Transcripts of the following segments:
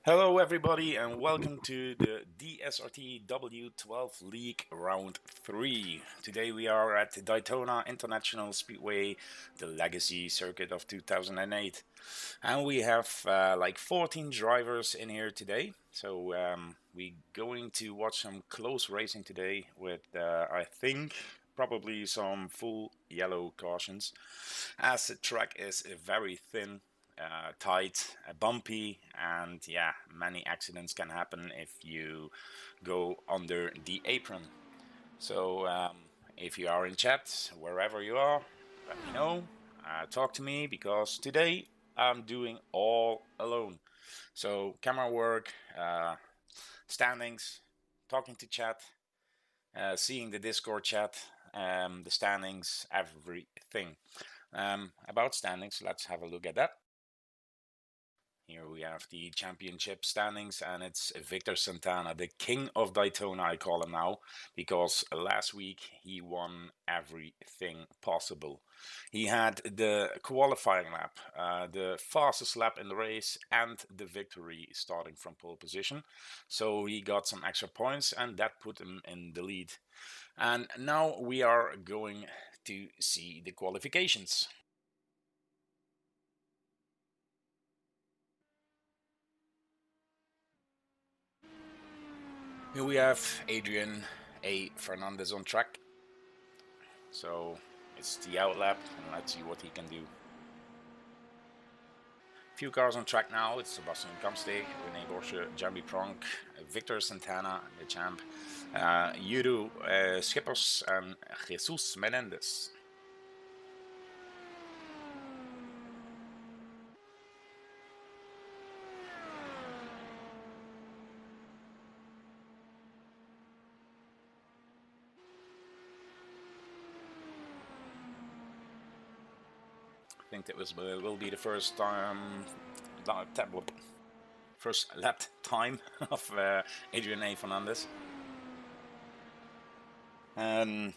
Hello, everybody, and welcome to the DSRT W12 League Round 3. Today we are at Daytona International Speedway, the legacy circuit of 2008. And we have like 14 drivers in here today. So we're going to watch some close racing today with, I think, probably some full yellow cautions, as the track is very thin, tight, bumpy, and yeah, many accidents can happen if you go under the apron. So if you are in chat, wherever you are, let me know. Talk to me because today I'm doing all alone. So camera work, standings, talking to chat, seeing the Discord chat, the standings, everything. About standings, let's have a look at that. Here we have the championship standings, and it's Victor Santana, the king of Daytona, I call him now, because last week he won everything possible. He had the qualifying lap, the fastest lap in the race, and the victory starting from pole position. So he got some extra points, and that put him in the lead. And now we are going to see the qualifications. Here we have Adrian A. Fernandez on track. So it's the outlap, and let's see what he can do. Few cars on track now. It's Sebastian Kamsteeg, René Borsche, Jeremy Pronk, Victor Santana, the champ, Juru Schippers, and Jesus Menendez. I think that will be the first first lap time of Adrian A. Fernandez. And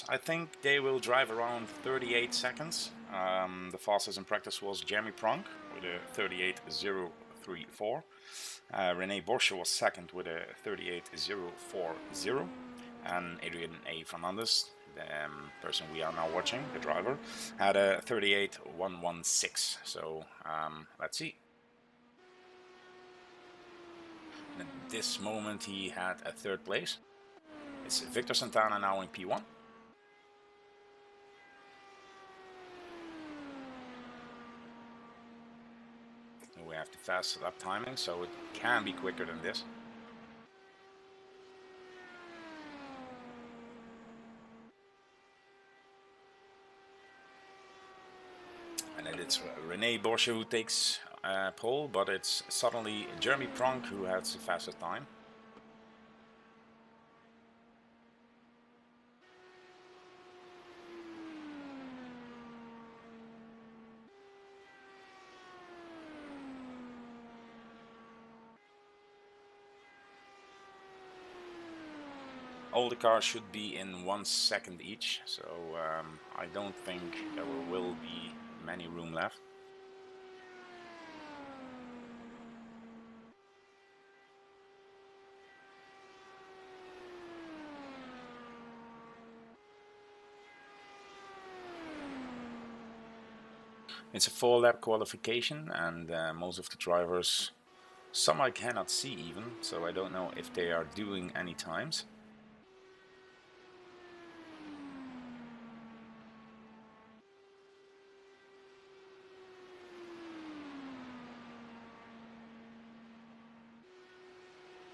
I think they will drive around 38 seconds. The fastest in practice was Jeremy Pronk with a 38.034. René Borsche was second with a 38.040. And Adrian A. Fernandez, the person we are now watching, the driver, had a 38.116. So let's see. And at this moment, he had a third place. It's Victor Santana now in P1. We have the fast lap timing, so it can be quicker than this. And then it's René Borsche who takes pole, but it's suddenly Jeremy Pronk who has the fastest time. All the cars should be in 1 second each, so I don't think there will be many room left. It's a 4-lap qualification, and most of the drivers, some I cannot see even, so I don't know if they are doing any times.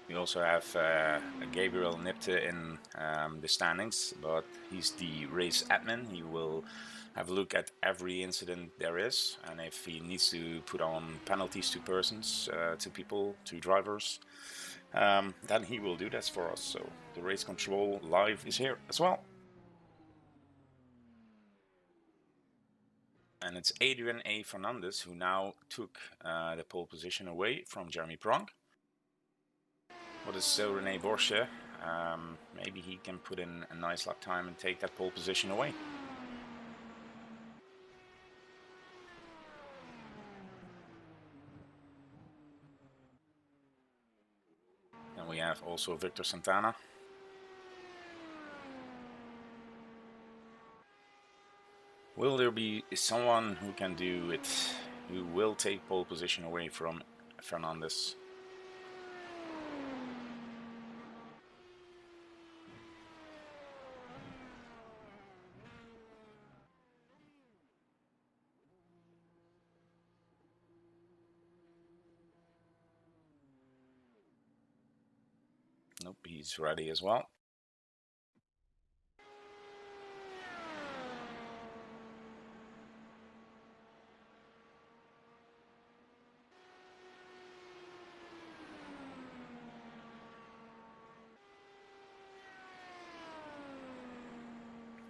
We also have Gabriel Nipte in the standings, but he's the race admin. He will have a look at every incident there is, and if he needs to put on penalties to persons, to people, to drivers, then he will do that for us. So the race control live is here as well. And it's Adrian A. Fernandez who now took the pole position away from Jeremy Pronk. What is René Borsche? Maybe he can put in a nice lap time and take that pole position away. have also Victor Santana. Will there be someone who can do it, who will take pole position away from Fernandez? Nope, he's ready as well.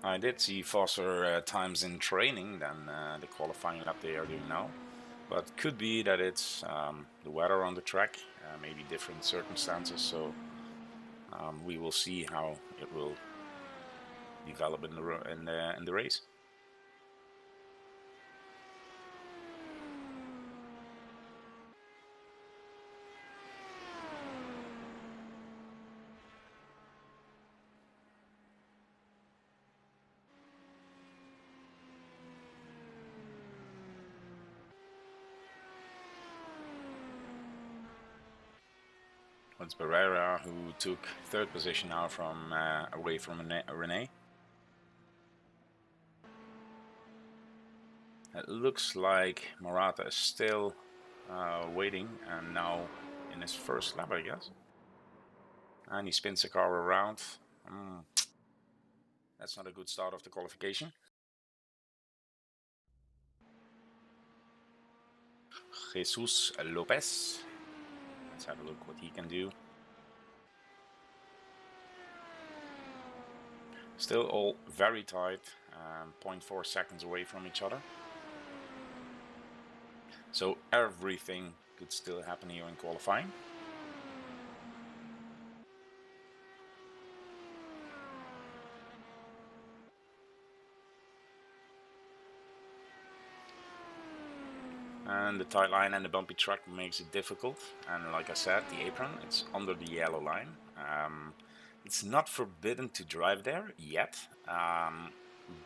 I did see faster times in training than the qualifying lap they are doing now, but could be that it's the weather on the track, maybe different circumstances. So we will see how it will develop in the race. It's Barrera who took third position now from away from Rene. It looks like Morata is still waiting, and now in his first lap, I guess. And he spins the car around. That's not a good start of the qualification. Jesus Lopez. Let's have a look what he can do. Still all very tight, 0.4 seconds away from each other. So everything could still happen here in qualifying. And the tight line and the bumpy track makes it difficult. And like I said, the apron, it's under the yellow line. It's not forbidden to drive there yet.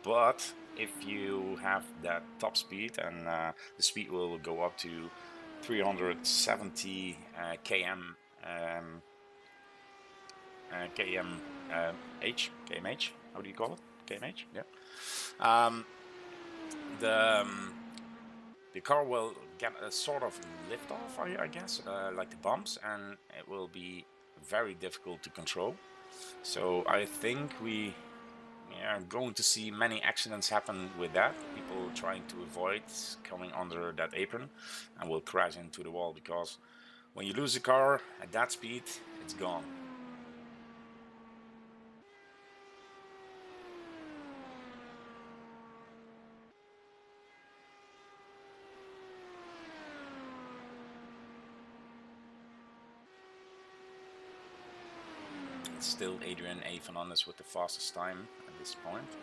But if you have that top speed, and the speed will go up to 370 km kmh, how do you call it? kmh, yeah. The car will get a sort of lift off, I guess, like the bumps, and it will be very difficult to control. So I think we are going to see many accidents happen with that. People trying to avoid coming under that apron and will crash into the wall, because when you lose a car at that speed, it's gone. It's still Adrian A. Fernandez with the fastest time at this point.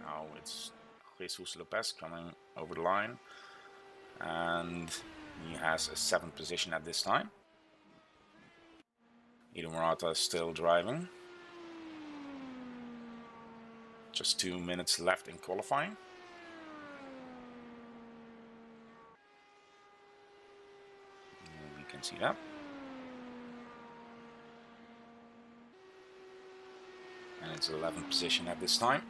Now it's Jesus Lopez coming over the line, and he has a 7th position at this time. Edo Morata is still driving. Just 2 minutes left in qualifying. We can see that. And it's 11th position at this time.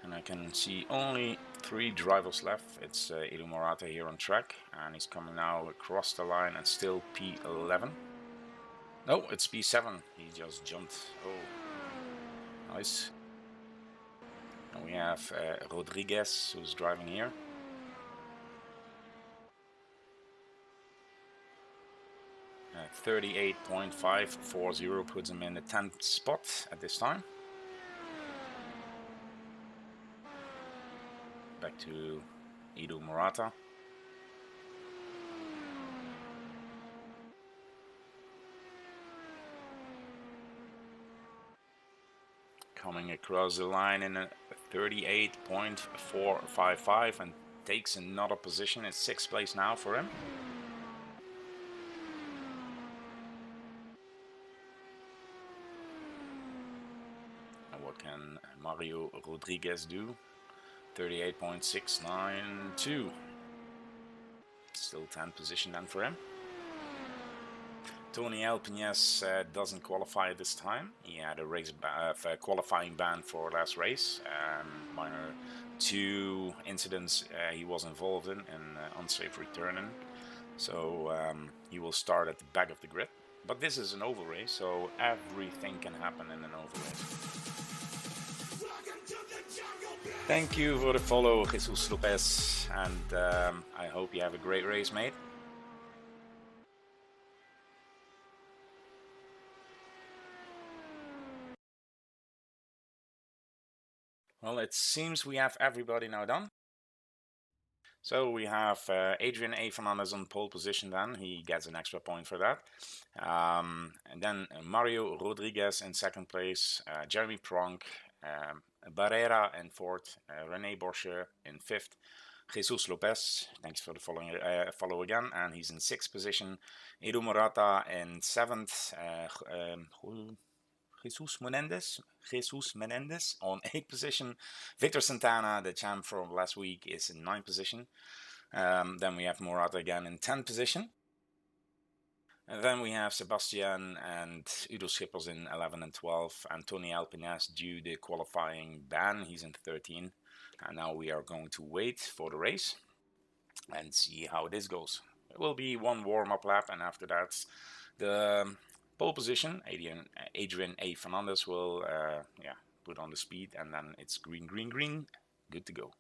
And I can see only 3 drivers left. It's Edo Morata here on track, and he's coming now across the line, and still P11. No, it's P7. He just jumped. Oh, nice. And we have Rodriguez, who's driving here. Uh, 38.540 puts him in the 10th spot at this time. Back to Edo Morata. Coming across the line in a 38.455 and takes another position. It's 6th place now for him. Mario Rodriguez do? 38.692. Still 10th position then for him. Tony Alpines doesn't qualify this time. He had a race qualifying ban for last race. Minor 2 incidents he was involved in unsafe returning. So he will start at the back of the grid. But this is an oval race, so everything can happen in an oval race. Thank you for the follow, Jesus Lopez, and I hope you have a great race, mate. Well, it seems we have everybody now done. So we have Adrian A. Fernandez on pole position then. He gets an extra point for that. And then Mario Rodriguez in second place, Jeremy Pronk, Barrera in fourth, Rene Borcher in fifth, Jesus Lopez, thanks for the follow again, and he's in sixth position. Edu Morata in seventh, Jesus Menendez on 8th position. Victor Santana, the champ from last week, is in 9th position. Then we have Morata again in 10th position. And then we have Sebastian and Udo Schippers in 11 and 12. And Tony Alpines due the qualifying ban, he's in 13. And now we are going to wait for the race and see how this goes. It will be one warm-up lap, and after that, the pole position, Adrian A. Fernandez will put on the speed, and then it's green, green, green, good to go.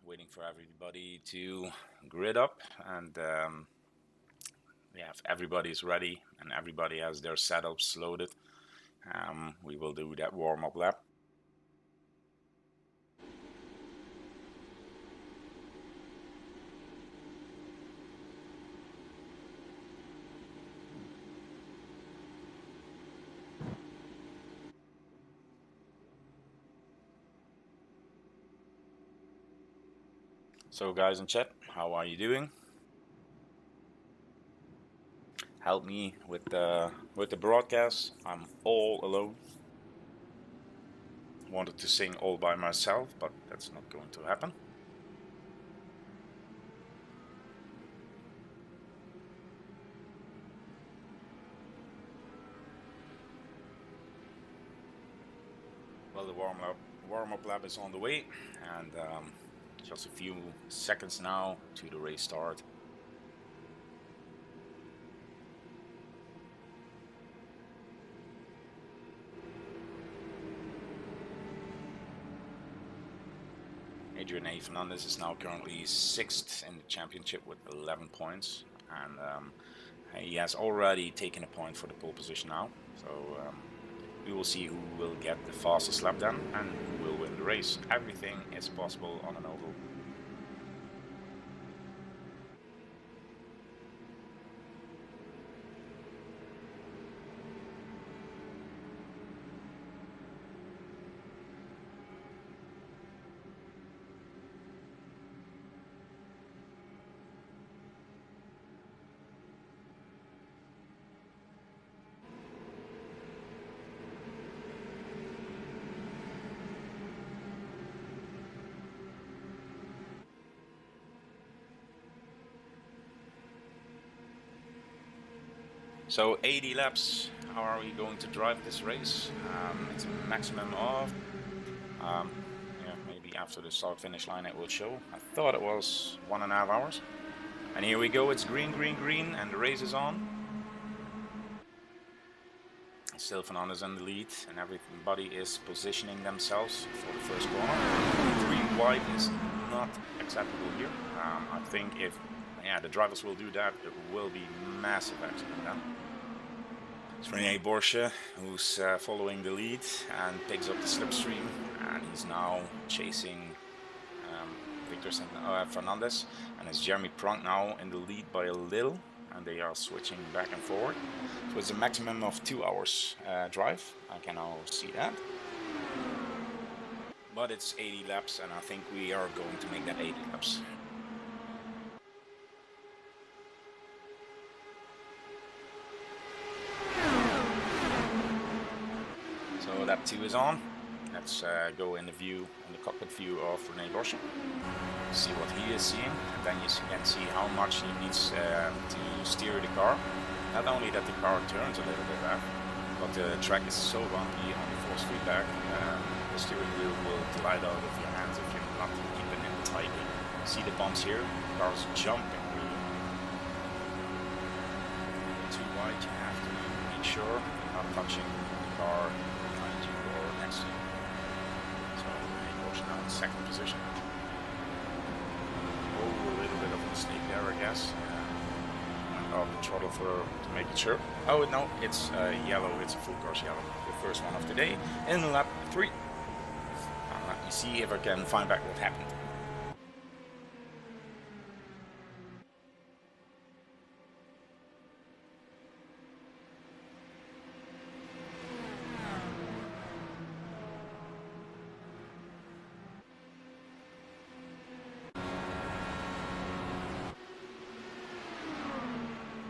Waiting for everybody to grid up, and everybody's ready and everybody has their setups loaded. We will do that warm-up lap. So guys in chat, how are you doing? Help me with the broadcast. I'm all alone. Wanted to sing all by myself, but that's not going to happen. Well, the warm-up lap is on the way, and just a few seconds now to the race start. Adrian A. Fernandez is now currently 6th in the championship with 11 points, and he has already taken a point for the pole position now. So we will see who will get the fastest lap then and who will win the race. Everything is possible on an oval. So 80 laps, how are we going to drive this race? It's a maximum of, maybe after the start finish line it will show. I thought it was 1.5 hours. And here we go, it's green, green, green, and the race is on. Still Fernandez in the lead, and everybody is positioning themselves for the first corner. Green white is not acceptable here. I think if yeah, the drivers will do that. It will be massive accident then. It's René Borsche who's following the lead and picks up the slipstream, and he's now chasing Victor Fernandez, and it's Jeremy Pronk now in the lead by a little, and they are switching back and forward. So it's a maximum of 2 hours drive. I can now see that. But it's 80 laps, and I think we are going to make that 80 laps. So lap 2 is on. Let's go in the cockpit view of René Borsche. See what he is seeing, and then you can see how much he needs to steer the car. Not only that the car turns a little bit back, but the track is so bumpy on the force feedback. The steering wheel will glide out of your hands if you're not keeping it tightly. See the bumps here? The car's jumping really. Too wide, you have to make sure you're not touching the car behind you or next to you. So Porsche now in second position. Oh, a little bit of a mistake there, I guess. Went off the throttle to make it sure. Oh no, it's yellow. It's a full course yellow. The first one of the day in lap 3. Let me see if I can find back what happened.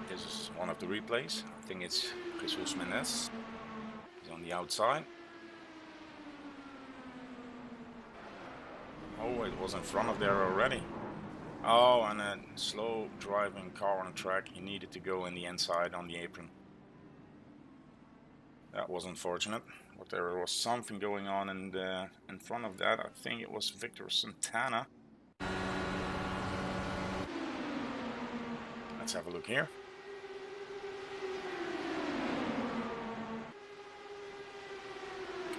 This is one of the replays. I think it's Jesus Mendes. He's on the outside. Oh, it was in front of there already. Oh, and a slow driving car on the track. He needed to go in the inside on the apron. That was unfortunate, but there was something going on in front of that. I think it was Victor Santana. Let's have a look here.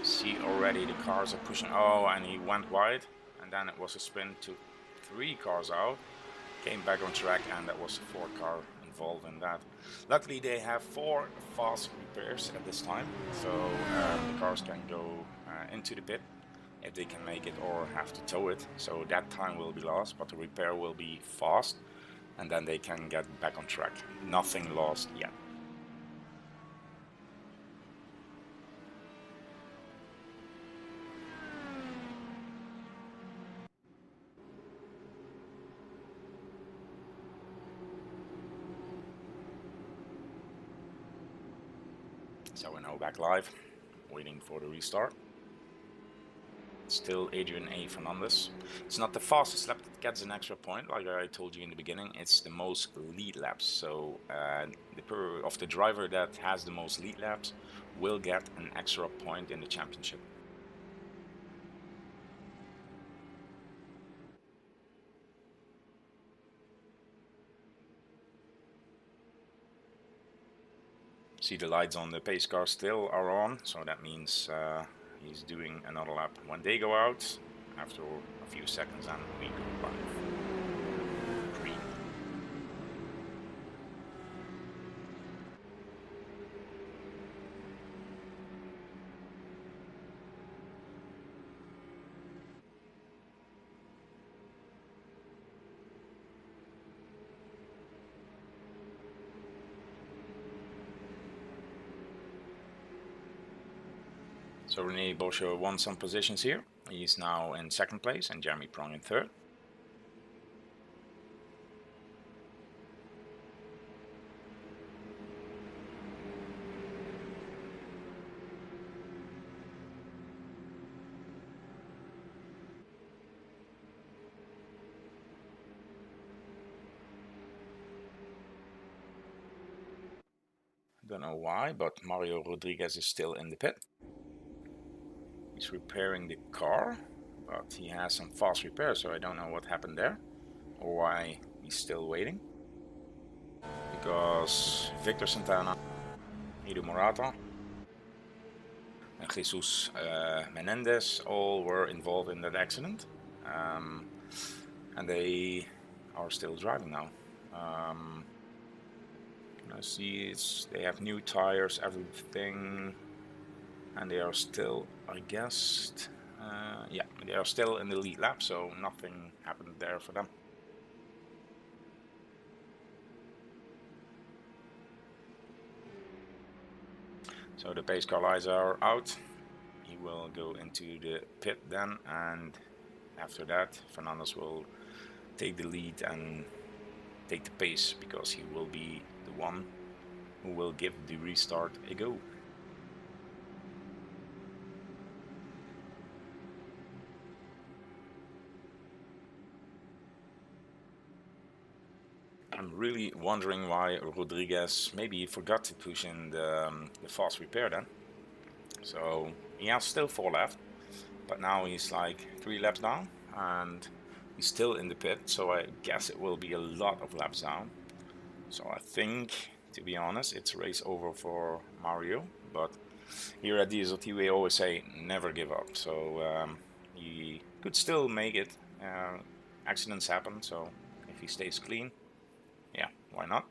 See already the cars are pushing. Oh, and he went wide, and then it was a spin to 3 cars out. Came back on track, and that was a 4th car involved in that. Luckily, they have 4 fast repairs at this time, so the cars can go into the pit if they can make it, or have to tow it. So that time will be lost, but the repair will be fast, and then they can get back on track. Nothing lost yet. So we're now back live, waiting for the restart. Still Adrian A. Fernandez. It's not the fastest lap that gets an extra point, like I told you in the beginning. It's the most lead laps. So the driver that has the most lead laps will get an extra point in the championship. See the lights on the pace car still are on, so that means he's doing another lap. When they go out, after a few seconds, then we go live. Green. So René Borsche won some positions here. He's now in 2nd place and Jeremy Pronk in 3rd. Don't know why, but Mario Rodriguez is still in the pit. He's repairing the car, but he has some fast repairs, so I don't know what happened there or why he's still waiting. Because Victor Santana, Edu Morata, and Jesus Menendez all were involved in that accident, and they are still driving now. I see they have new tires, everything, and they are still, I guess, yeah, they are still in the lead lap, so nothing happened there for them. So the pace car lights are out. He will go into the pit then, and after that, Fernandez will take the lead and take the pace, because he will be the one who will give the restart a go. I'm really wondering why Rodriguez maybe forgot to push in the fast repair then. So he has still 4 left, but now he's like 3 laps down, and he's still in the pit, so I guess it will be a lot of laps down. So I think, to be honest, it's race over for Mario, but here at DSRT we always say never give up, so he could still make it. Accidents happen, so if he stays clean, yeah, why not?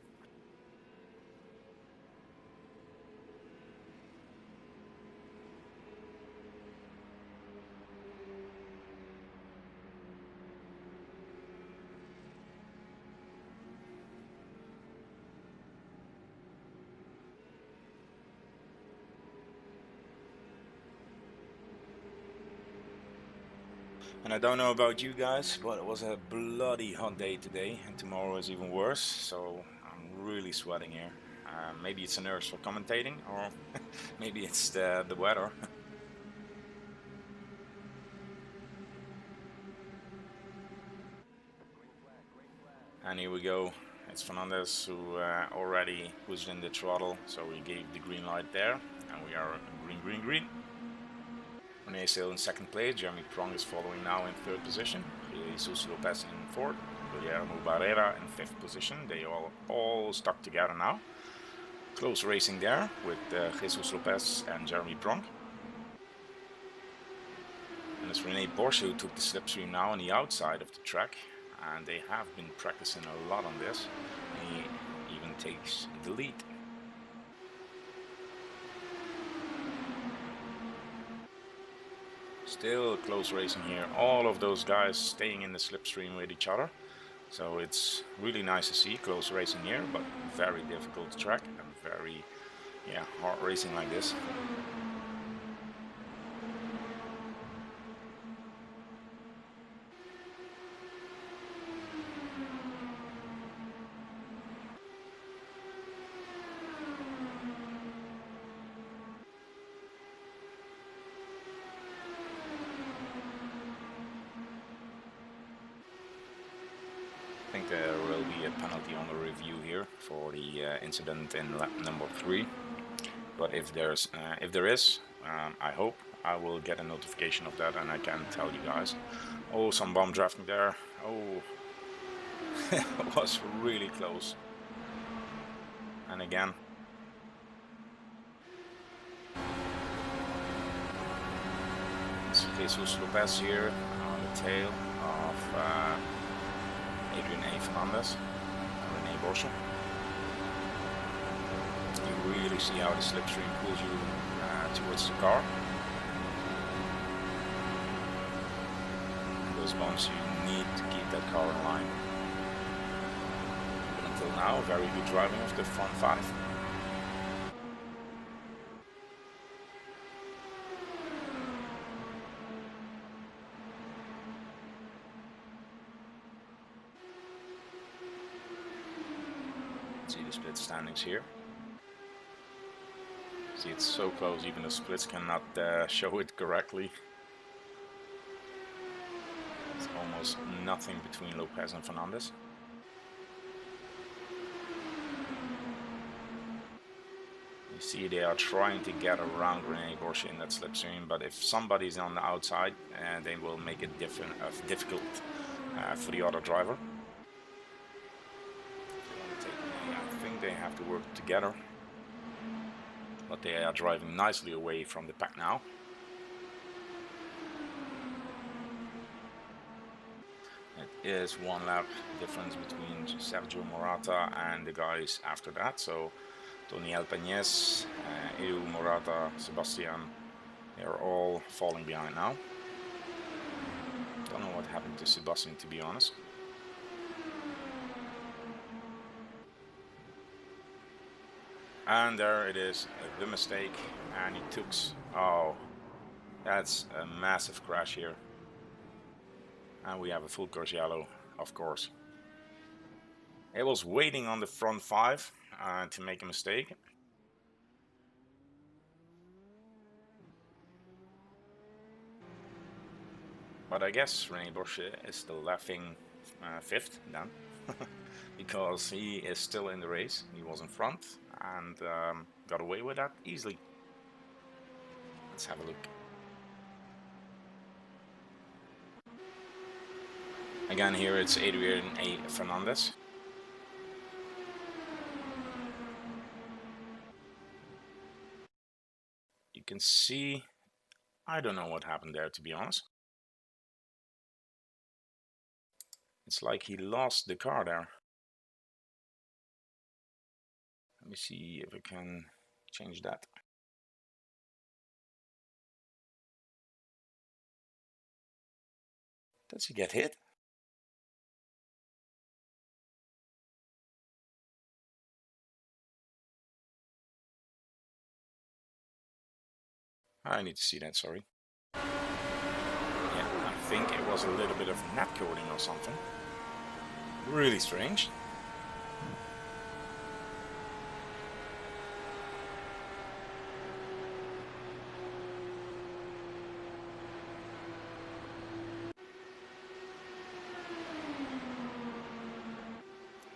And I don't know about you guys, but it was a bloody hot day today, and tomorrow is even worse, so I'm really sweating here. Maybe it's a nerves for commentating, or maybe it's the weather. And here we go. It's Fernandez who already pushed in the throttle, so we gave the green light there, and we are green, green, green. Rene is still in second place. Jeremy Prong is following now in third position. Jesus Lopez in fourth. Guillermo Barrera in fifth position. They all stuck together now. Close racing there with Jesus Lopez and Jeremy Prong. And it's Rene Borsche who took the slipstream now on the outside of the track. And they have been practicing a lot on this. He even takes the lead. Still close racing here. All of those guys staying in the slipstream with each other. So it's really nice to see close racing here, but very difficult track and very, yeah, hard racing like this. I think there will be a penalty on the review here for the incident in lap number 3. But if there is, I hope I will get a notification of that and I can tell you guys. Oh, some bomb drafting there. Oh, it was really close. And again, it's Jesus Lopez here on the tail of Adrian A. Fernandez, Rene Borsche. You really see how the slipstream pulls you towards the car. And those bumps, you need to keep that car in line. But until now, very good driving of the front 5. See the split standings here. See, it's so close, even the splits cannot show it correctly. There's almost nothing between Lopez and Fernandez. You see they are trying to get around Rene Borsche in that slipstream, but if somebody's on the outside, they will make it difficult for the other driver. I think they have to work together, but they are driving nicely away from the pack now. is 1 lap difference between Sergio Morata and the guys after that. So Tony Alpeñez, Edu Morata, Sebastian, they're all falling behind now. Don't know what happened to Sebastian, to be honest. And there it is, the mistake, and he took. Oh, that's a massive crash here. And we have a full course yellow, of course. It was waiting on the front 5 to make a mistake. But I guess Rene Bosch is still laughing 5th then. Because he is still in the race. He was in front and got away with that easily. Let's have a look. Again, here it's Adrian A. Fernandez. You can see, I don't know what happened there, to be honest. It's like he lost the car there. Let me see if I can change that. Does he get hit? I need to see that, sorry. Yeah, I think it was a little bit of net coding or something. Really strange.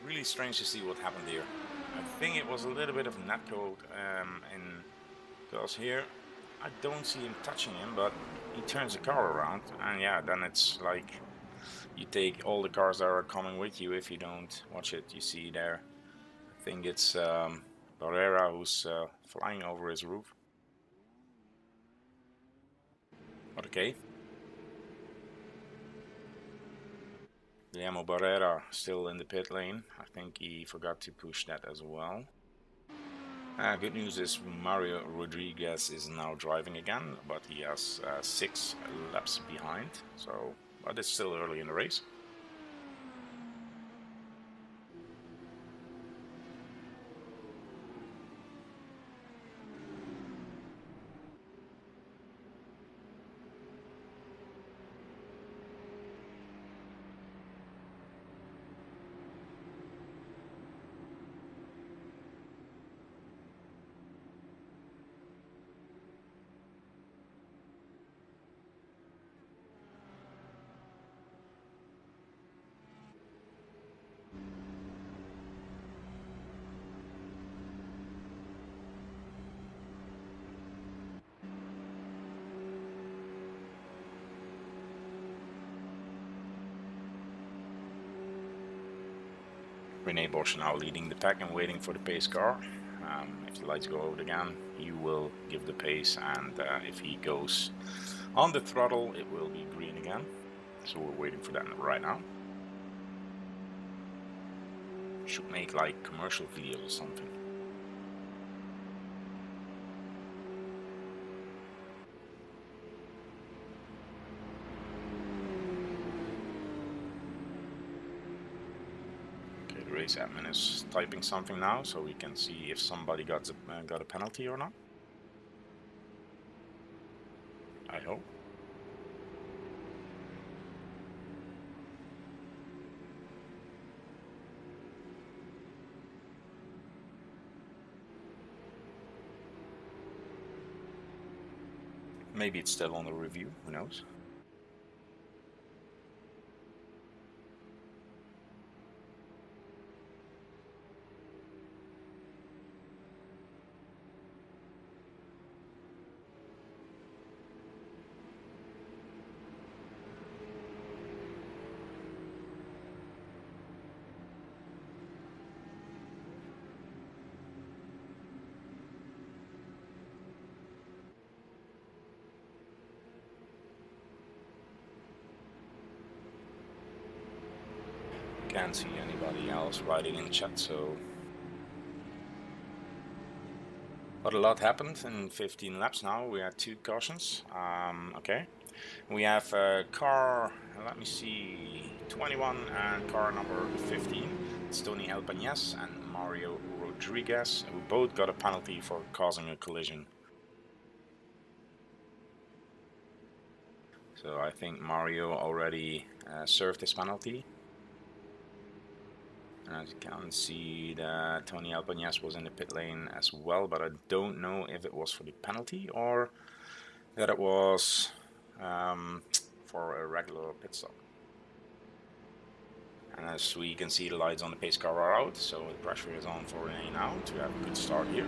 Really strange to see what happened here. I think it was a little bit of netcode because here I don't see him touching him, but he turns the car around, and yeah, then it's like you take all the cars that are coming with you if you don't watch it. You see there, I think it's Barrera who's flying over his roof. But okay. Guillermo Barrera still in the pit lane. I think he forgot to push that as well. Good news is Mario Rodriguez is now driving again, but he has 6 laps behind. So, but it's still early in the race. Rene Bosch now leading the pack and waiting for the pace car. If the lights go out again, he will give the pace, and if he goes on the throttle, it will be green again. So we're waiting for that right now. Should make like commercial videos or something. Race admin is typing something now, so we can see if somebody got a penalty or not. I hope. Maybe it's still on the review, who knows? Can't see anybody else writing in chat, so. But a lot happened in 15 laps now. We had 2 cautions. Okay. We have car, let me see, 21 and car number 15. It's Tony Albanez and Mario Rodriguez, who both got a penalty for causing a collision. So I think Mario already served his penalty. And as you can see that Tony Albanez was in the pit lane as well, but I don't know if it was for the penalty or that it was for a regular pit stop. And as we can see, the lights on the pace car are out, so the pressure is on for Rene now to have a good start here.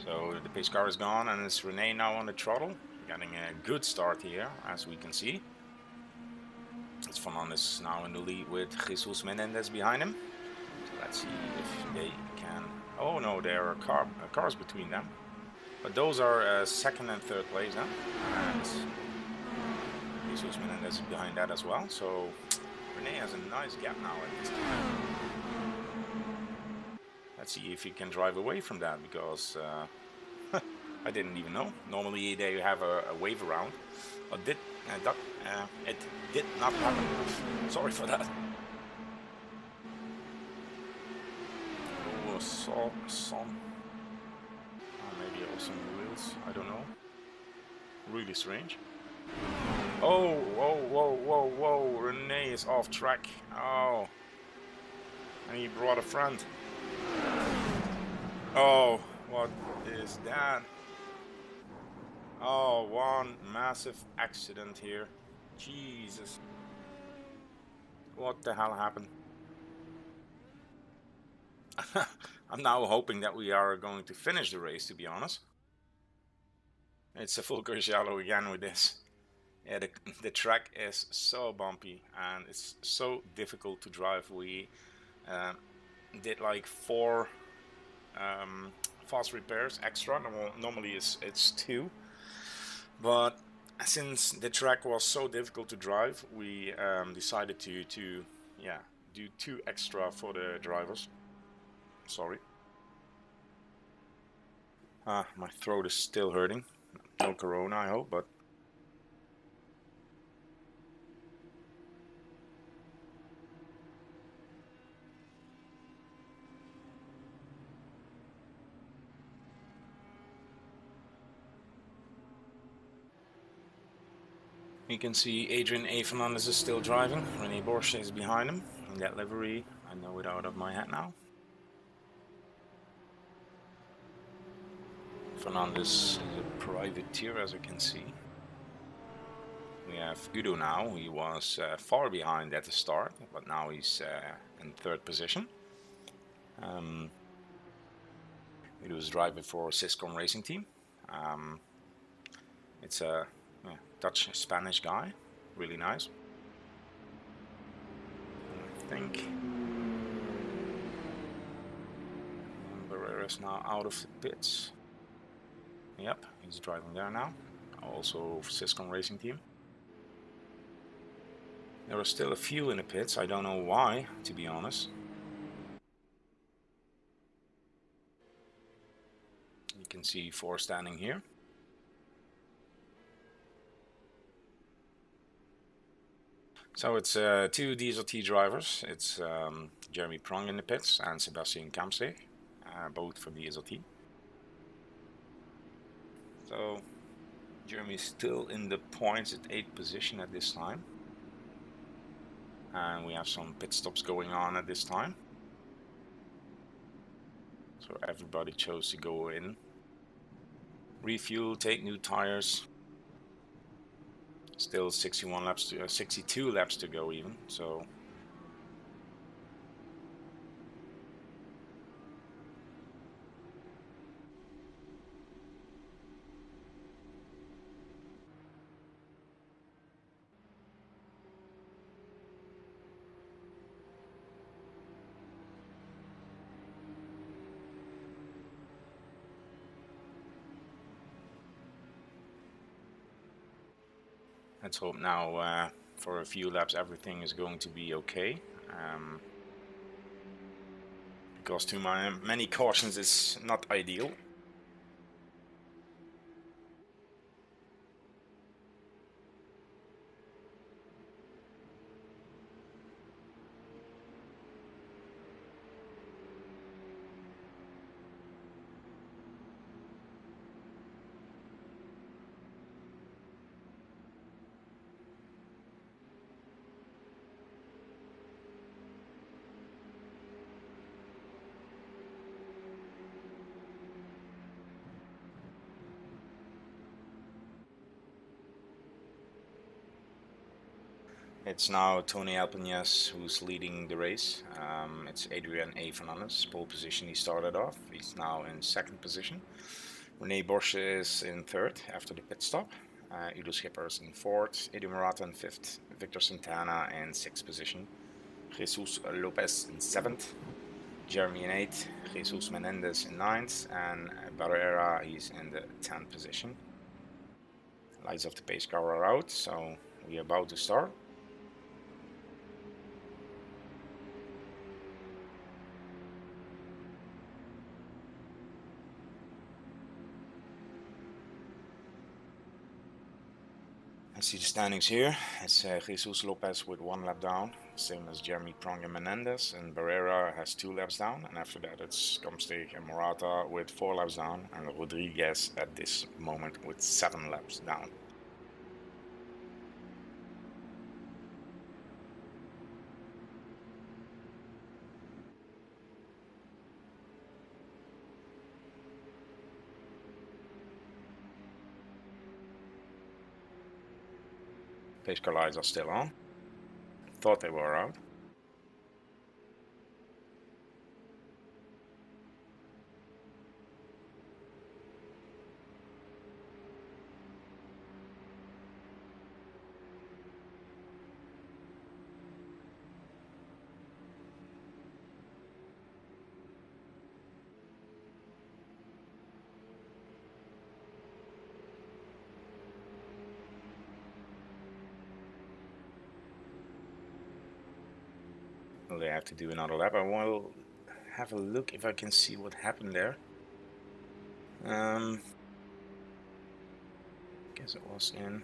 So the pace car is gone and it's Rene now on the throttle, getting a good start here, as we can see. It's Fernandez now in the lead with Jesus Menendez behind him. So let's see if they can... Oh no, there are cars between them. But those are second and third place then. And Jesus Menendez is behind that as well. So Rene has a nice gap now at this time. Let's see if he can drive away from that, because I didn't even know. Normally they have a wave around, but it did not happen. Sorry for that. Oh, some. Maybe also wheels. I don't know. Really strange. Oh, whoa! Rene is off track. Oh, and he brought a friend. Oh, what is that? Oh, one massive accident here. Jesus. What the hell happened? I'm now hoping that we are going to finish the race, to be honest. It's a full Crescialo again with this. Yeah, the track is so bumpy and it's so difficult to drive. We did like 4 fast repairs extra. Normally it's 2, but since the track was so difficult to drive, we decided to do 2 extra for the drivers. Sorry. My throat is still hurting. No corona, I hope, but you can see Adrian A. Fernandez is still driving. Rene Borsche is behind him in that livery. I know it out of my head now. Fernandez is a privateer, as you can see. We have Udo now. He was far behind at the start, but now he's in 3rd position. Udo is driving for Syscom Racing Team. It's a Dutch-Spanish guy, really nice. I think Barrera is now out of the pits. Yep, he's driving there now, also for Syscom Racing Team. There are still a few in the pits, I don't know why, to be honest. You can see 4 standing here. So it's 2 DSRT drivers. It's Jeremy Prong in the pits and Sebastian Kamsteeg, both for DSRT. So Jeremy is still in the points at 8th position at this time. And we have some pit stops going on at this time. So everybody chose to go in, refuel, take new tires. Still 61 laps to 62 laps to go even, so Let's hope now for a few laps everything is going to be okay. Because too many cautions is not ideal. It's now Tony Alpenas who's leading the race. It's Adrian A. Fernandez, pole position he started off. He's now in second position. Rene Borsche is in third after the pit stop. Udo Schipper is in fourth. Eddie Morata in fifth. Victor Santana in sixth position. Jesus Lopez in seventh. Jeremy in eighth. Jesus Menendez in ninth. And Barrera, he's in the 10th position. Lights of the pace car are out, so we're about to start. I see the standings here. It's Jesus Lopez with 1 lap down, same as Jeremy Pronger Menendez, and Barrera has 2 laps down, and after that it's Comsteeg and Morata with 4 laps down, and Rodriguez at this moment with 7 laps down. Pace car lights are still on. Thought they were out. Well, they have to do another lap. I will have a look if I can see what happened there. Guess it was in.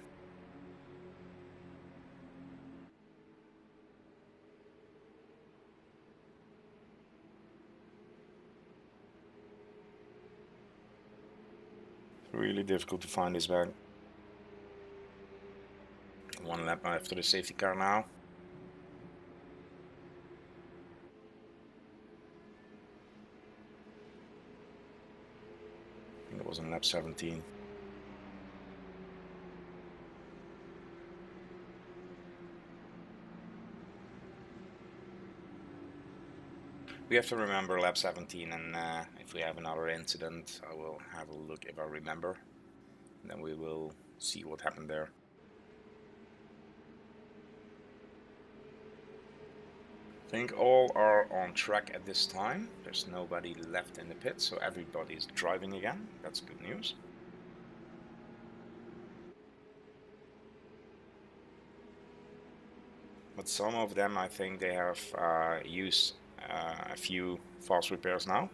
It's really difficult to find this back. 1 lap after the safety car now. I think it was in lap 17. We have to remember lap 17, and if we have another incident, I will have a look if I remember. And then we will see what happened there. I think all are on track at this time. There's nobody left in the pit, so everybody's driving again. That's good news. But some of them, I think they have used a few fast repairs now.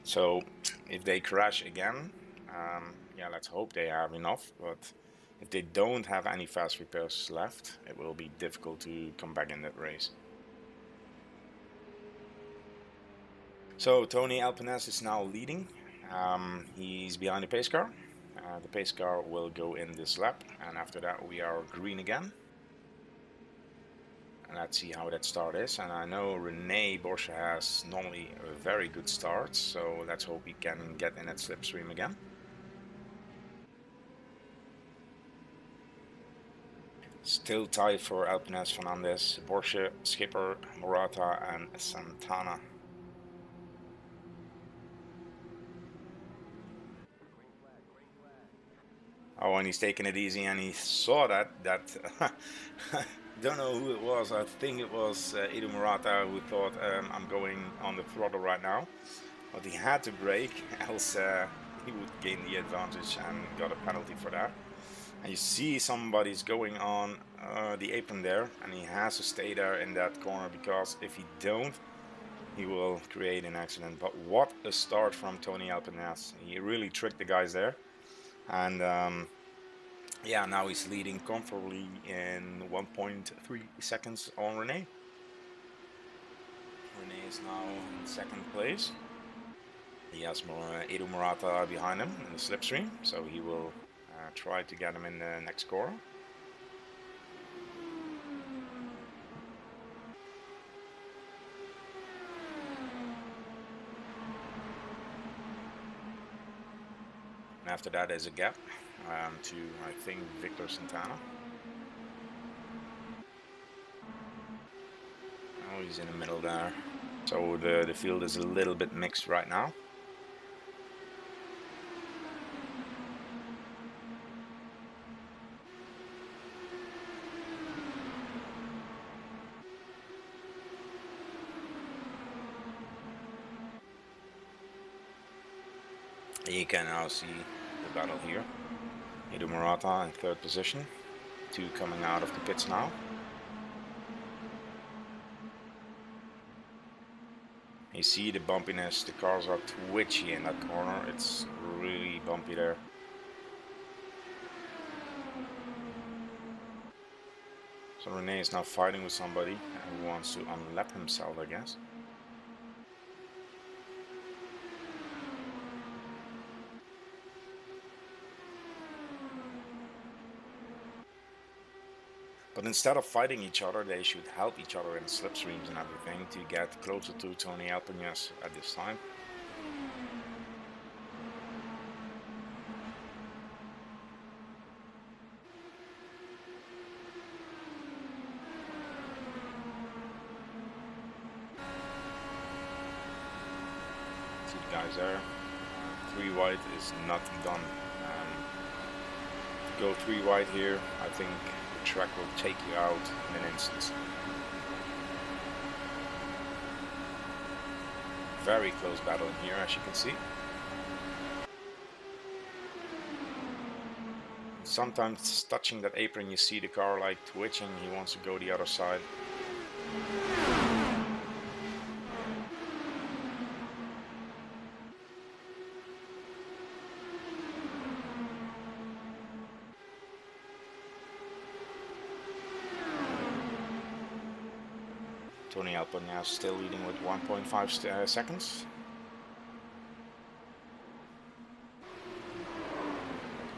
So if they crash again, yeah, let's hope they have enough. But if they don't have any fast repairs left, it will be difficult to come back in that race. So Tony Alpenas is now leading. He's behind the pace car. The pace car will go in this lap, and after that we are green again. And let's see how that start is. And I know Rene Borsche has normally a very good start, so let's hope he can get in that slipstream again. Still tied for Alpenas, Fernandez, Borsche, Schipper, Morata and Santana. Oh, and he's taking it easy, and he saw that don't know who it was. I think it was Edu Morata who thought I'm going on the throttle right now, but he had to brake, else he would gain the advantage and got a penalty for that. And you see somebody's going on the apron there, and he has to stay there in that corner, because if he don't, he will create an accident. But what a start from Tony Alpenas. He really tricked the guys there. And yeah, now he's leading comfortably in 1.3 seconds on Rene. Rene is now in second place. He has Edu Murata behind him in the slipstream, so he will try to get him in the next corner. And after that is a gap to, I think, Victor Santana. Oh, he's in the middle there. So the field is a little bit mixed right now. You can now see the battle here. Edu Murata in third position. Two coming out of the pits now. You see the bumpiness, the cars are twitchy in that corner. It's really bumpy there. So Rene is now fighting with somebody who wants to unlap himself, I guess. But instead of fighting each other, they should help each other in the slipstreams and everything to get closer to Tony Alpenas at this time. See the guys there. 3 wide is not done. Go 3 wide here, I think the track will take you out in an instant. Very close battle in here, as you can see. Sometimes touching that apron, you see the car like twitching. He wants to go the other side. Tony Alpenas still leading with 1.5 seconds.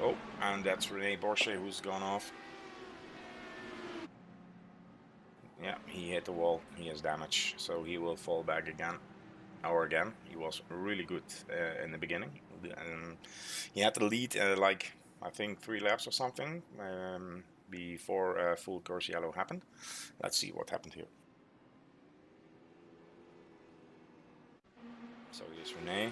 Oh, and that's Rene Borche who's gone off. Yeah, he hit the wall. He has damage, so he will fall back again. Or again. He was really good in the beginning. He had to lead like, I think 3 laps or something before full course yellow happened. Let's see what happened here. So here's Rene.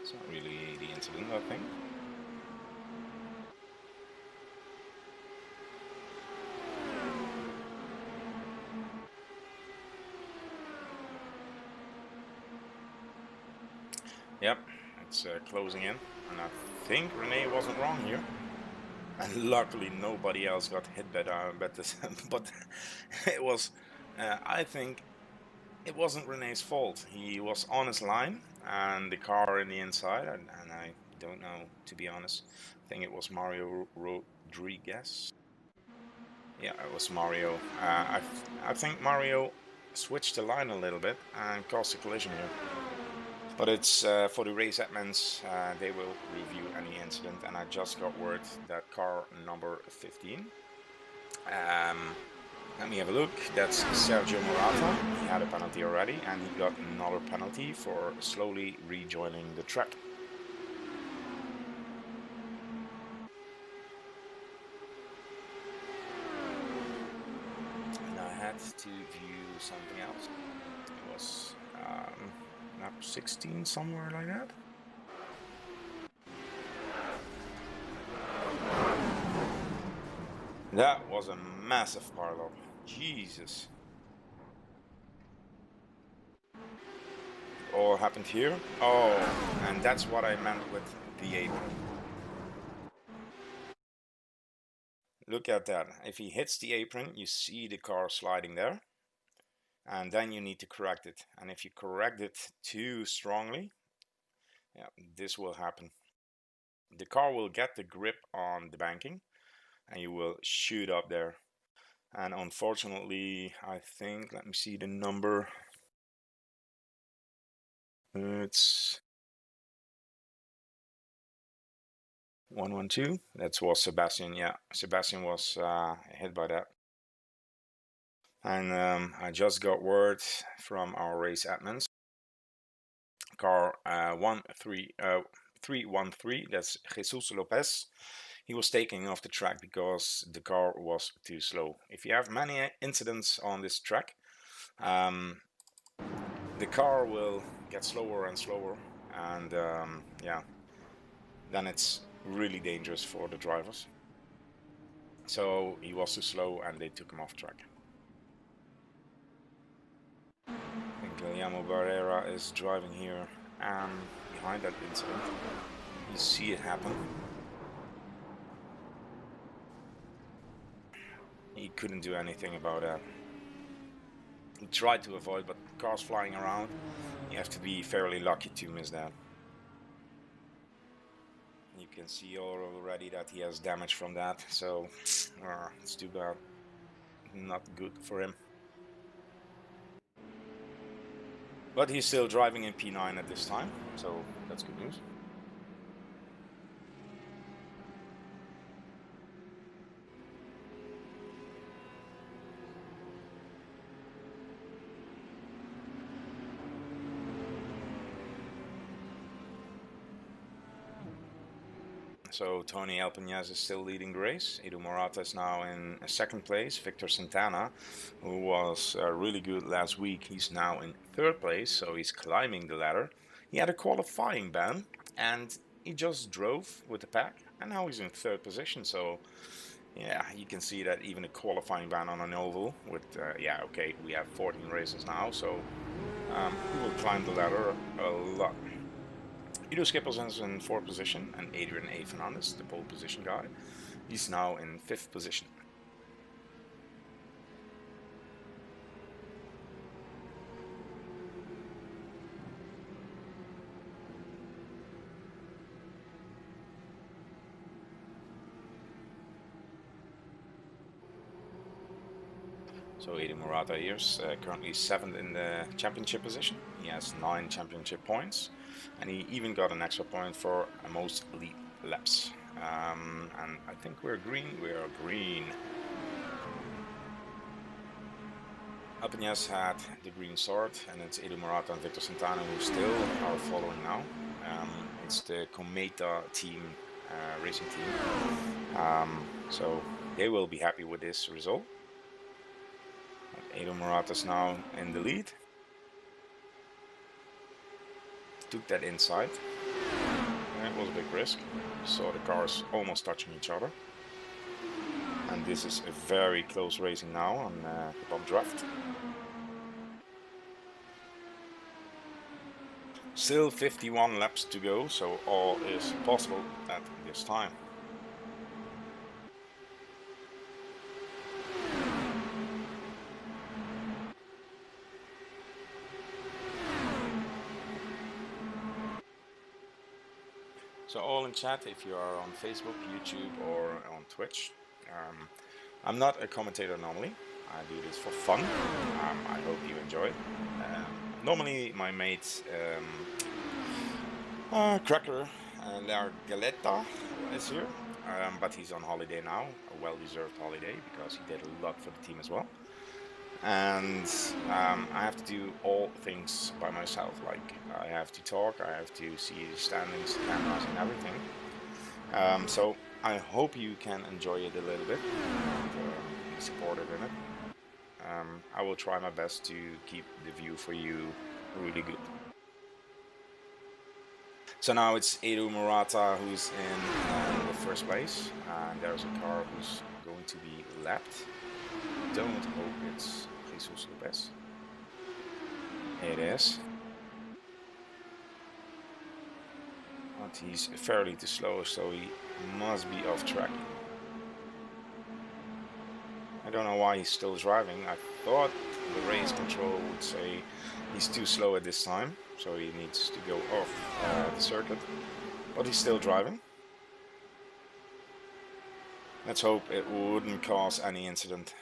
It's not really the incident, I think. Yep, it's closing in, and I think Rene wasn't wrong here. And luckily nobody else got hit by this, but it was, I think, it wasn't Rene's fault. He was on his line, and the car in the inside, and I don't know, to be honest. I think it was Mario Rodriguez. Yeah, it was Mario. I think Mario switched the line a little bit and caused a collision here. But it's for the race admins, they will review any incident, and I just got word that car number 15. Let me have a look. That's Sergio Morata. He had a penalty already, and he got another penalty for slowly rejoining the track. And I had to view something else. It was not lap 16, somewhere like that. That was a massive pileup. Jesus. It all happened here. Oh, and that's what I meant with the apron. Look at that. If he hits the apron, you see the car sliding there. And then you need to correct it. And if you correct it too strongly, yeah, this will happen. The car will get the grip on the banking and you will shoot up there. And unfortunately, I think, let me see the number. It's 112. That was Sebastian. Yeah, Sebastian was hit by that. And I just got word from our race admins. Car 313, that's Jesus Lopez. He was taking off the track because the car was too slow. If you have many incidents on this track, the car will get slower and slower, and yeah, then it's really dangerous for the drivers. So he was too slow and they took him off track. I think Guillermo Barrera is driving here behind that incident. You see it happen. He couldn't do anything about that. He tried to avoid, but cars flying around, you have to be fairly lucky to miss that. You can see already that he has damage from that, so it's too bad. Not good for him. But he's still driving in P9 at this time, so that's good news. So Tony Alpeñaz is still leading the race. Edu Morata is now in second place. Victor Santana, who was really good last week, he's now in third place, so he's climbing the ladder. He had a qualifying ban, and he just drove with the pack, and now he's in third position. So yeah, you can see that even a qualifying ban on an oval with, yeah, okay, we have 14 races now, so we will climb the ladder a lot. Edo Skippers is in fourth position, and Adrian A. Fernandez, the pole position guy, he's now in fifth position. So Eddie Murata here is currently seventh in the championship position. He has 9 championship points, and he even got an extra point for most elite laps. And I think we're green. We are green. Alpeñaz had the green sword, and it's Edu Morata and Victor Santana who still are following now. It's the Cometa team, racing team. So they will be happy with this result. Edu Morata's now in the lead. Took that inside. It was a big risk. Saw the cars almost touching each other. And this is a very close racing now on the bump draft. Still 51 laps to go, so all is possible at this time. So all in chat if you are on Facebook, YouTube or on Twitch. I'm not a commentator normally. I do this for fun. I hope you enjoy it. Normally my mate Cracker La Galetta is here, but he's on holiday now, a well-deserved holiday because he did a lot for the team as well. And I have to do all things by myself. Like I have to talk, I have to see the standings, cameras, and everything. So I hope you can enjoy it a little bit and be supportive in it. I will try my best to keep the view for you really good. So now it's Edu Murata who's in the first place, and there's a car who's going to be lapped. Don't hope it's Jesus Lopez. It is. But he's fairly too slow, so he must be off track. I don't know why he's still driving. I thought the race control would say he's too slow at this time, so he needs to go off the circuit. But he's still driving. Let's hope it wouldn't cause any incident.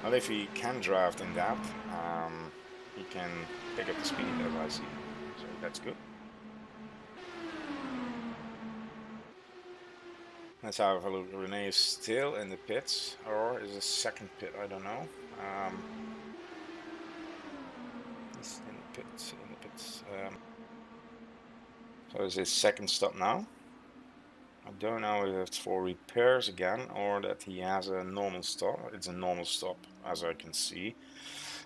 Well, if he can draft in that, he can pick up the speed as I see. So that's good. Let's have a look. Renee is still in the pits, or is a second pit? I don't know. He's in the pits. So is his second stop now. I don't know if it's for repairs again or that he has a normal stop. It's a normal stop, as I can see.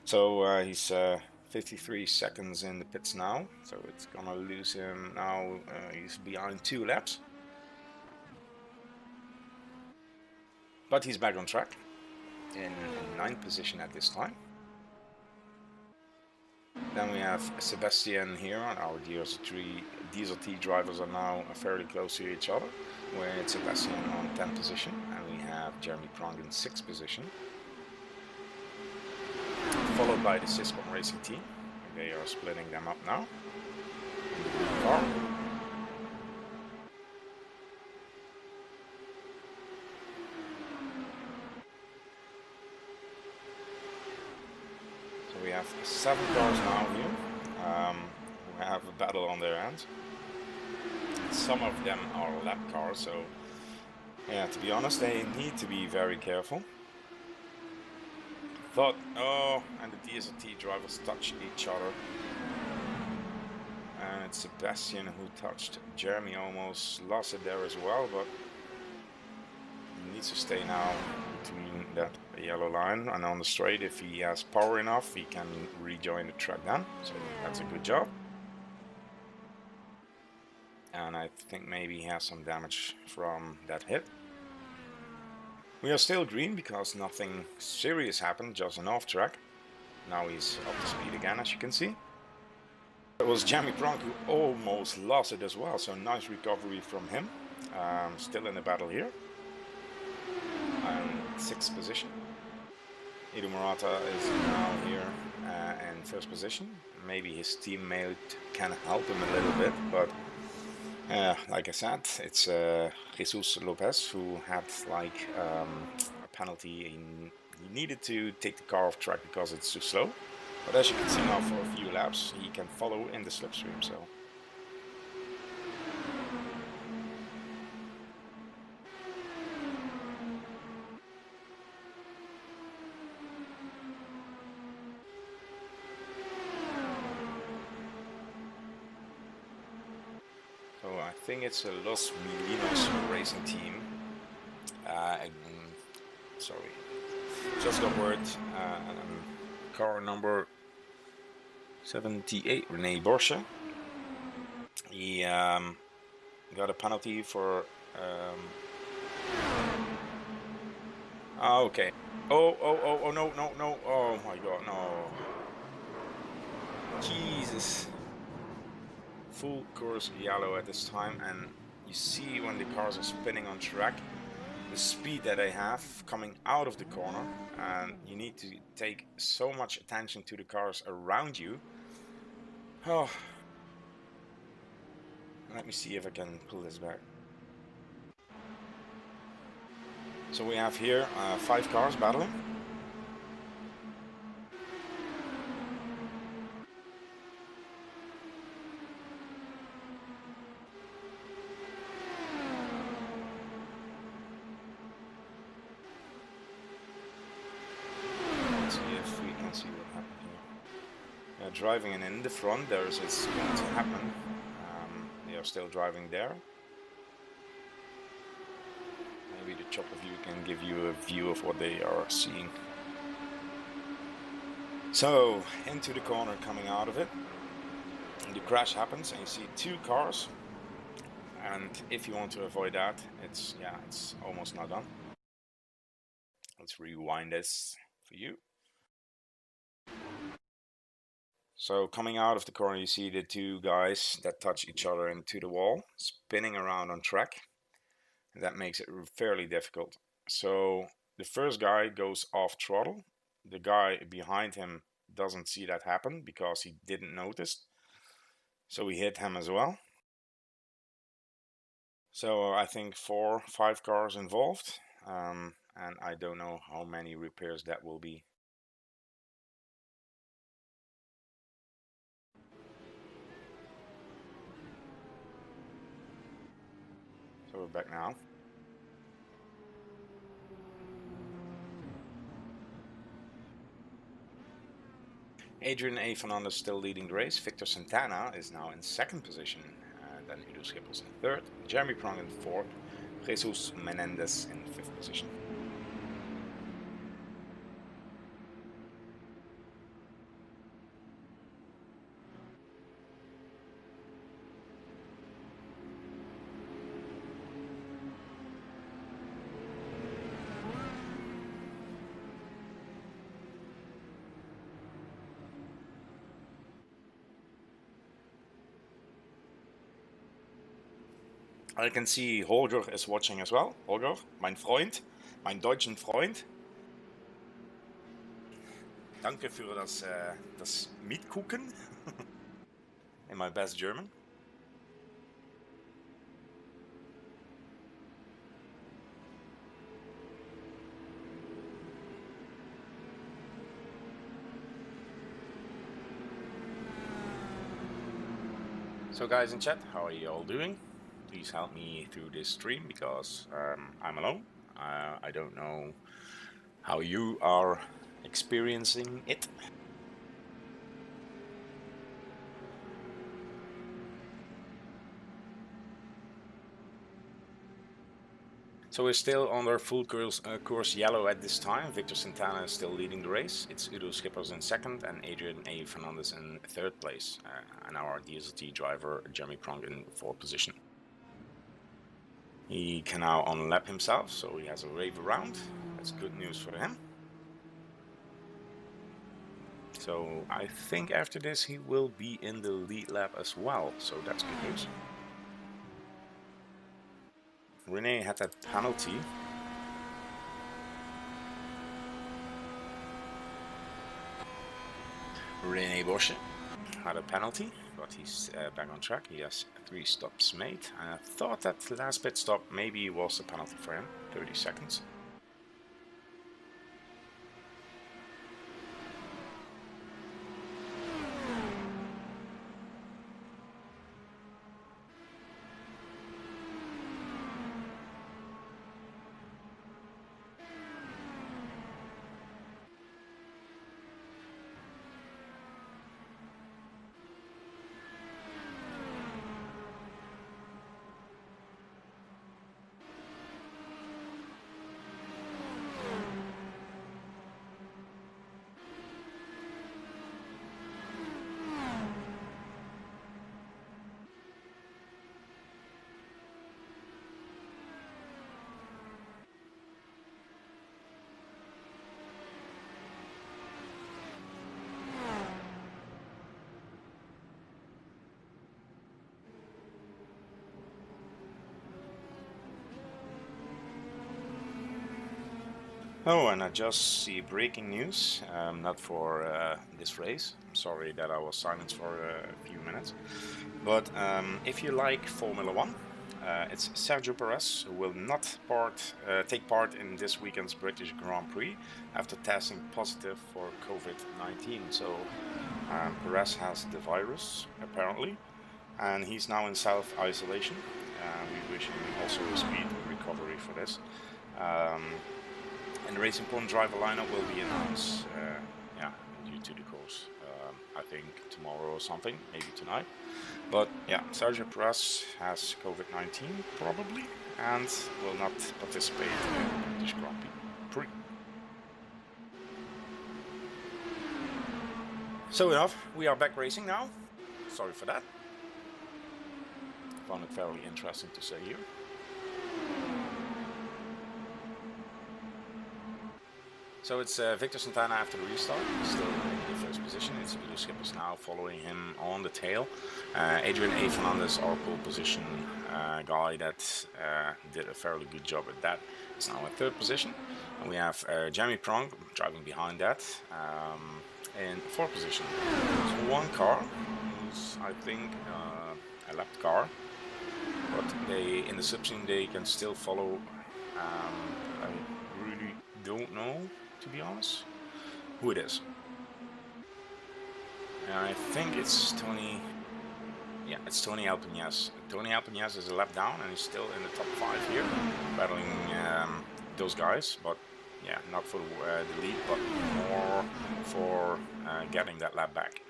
So he's 53 seconds in the pits now. So it's gonna lose him now. He's behind 2 laps. But he's back on track in 9th position at this time. Then we have Sebastian here, and our DSRT drivers are now fairly close to each other, with Sebastian on 10th position, and we have Jeremy Prong in 6th position, followed by the Syscom Racing team. They are splitting them up now in the blue car. We have 7 cars now here who have a battle on their hands. Some of them are lap cars, so yeah, to be honest, they need to be very careful. Thought, oh, and the DSRT drivers touched each other. And it's Sebastian who touched Jeremy, almost lost it there as well, but he needs to stay now between that yellow line and on the straight. If he has power enough, he can rejoin the track then, so that's a good job. And I think maybe he has some damage from that hit. We are still green because nothing serious happened, just an off track. Now he's up to speed again, as you can see. It was Jeremy Pronk who almost lost it as well, so nice recovery from him. Still in the battle here. 6th position. Edu Murata is now here in 1st position. Maybe his teammate can help him a little bit, but like I said, it's Jesus Lopez who had like a penalty. He needed to take the car off track because it's too slow. But as you can see now, for a few laps, he can follow in the slipstream. So. I think it's a Los Milinos racing team. Sorry, just got word. Car number 78, Rene Borsche. He got a penalty for. Okay. Oh, no. Oh my god, no. Jesus. Full course yellow at this time, and you see when the cars are spinning on track the speed that they have coming out of the corner, and you need to take so much attention to the cars around you. Oh, let me see if I can pull this back. So we have here 5 cars battling. Driving and in the front there is it's going to happen. They are still driving there. Maybe the chopper view can give you a view of what they are seeing. So into the corner, coming out of it, the crash happens and you see two cars, and if you want to avoid that, it's almost not done. Let's rewind this for you. So coming out of the corner, you see the two guys that touch each other into the wall, spinning around on track. That makes it fairly difficult. So the first guy goes off throttle. The guy behind him doesn't see that happen because he didn't notice. So we hit him as well. So I think 4 or 5 cars involved, and I don't know how many repairs that will be. So we're back now. Adrian A. Fernandez still leading the race. Victor Santana is now in 2nd position. Then Udo Schippers in 3rd. Jeremy Prong in 4th. Jesus Menendez in 5th position. I can see Holger is watching as well. Holger, mein Freund, mein deutschen Freund. Danke für das Mitgucken in my best German. So guys in chat, how are you all doing? Please help me through this stream because I'm alone. I don't know how you are experiencing it. So we're still under full course yellow at this time. Victor Santana is still leading the race. It's Udo Schippers in 2nd and Adrian A. Fernandez in 3rd place. And our DSRT driver Jeremy Prong in 4th position. He can now unlap himself, so he has a rave around. That's good news for him. So I think after this he will be in the lead lap as well, so that's good news. Rene had that penalty. Rene Borsche had a penalty, but he's back on track. He has 3 stops made. I thought that the last pit stop maybe was a penalty for him, 30 seconds. Oh, and I just see breaking news, not for this race. I'm sorry that I was silent for a few minutes. But if you like Formula 1, it's Sergio Perez who will not take part in this weekend's British Grand Prix after testing positive for COVID-19. So Perez has the virus, apparently, and he's now in self-isolation. We wish him also a speedy recovery for this. And the Racing Point driver lineup will be announced, due to the course. I think tomorrow or something, maybe tonight. But yeah, Sergio Perez has COVID-19 probably, and will not participate in the British Grand Prix. So enough, we are back racing now. Sorry for that. Found it fairly interesting to say here. So it's Victor Santana after the restart, still in the first position. It's Udo Schippers now following him on the tail. Adrian A. Fernandez, our pole position guy that did a fairly good job at that, is now in third position. And we have Jamie Prong driving behind that in fourth position. There's one car, who's I think a lap car, but they in the subscene they can still follow. I really don't know, to be honest, who it is. I think it's Tony. Yeah, it's Tony Alpignas. Tony Alpignas is a lap down and he's still in the top 5 here, battling those guys. But yeah, not for the lead, but more for getting that lap back.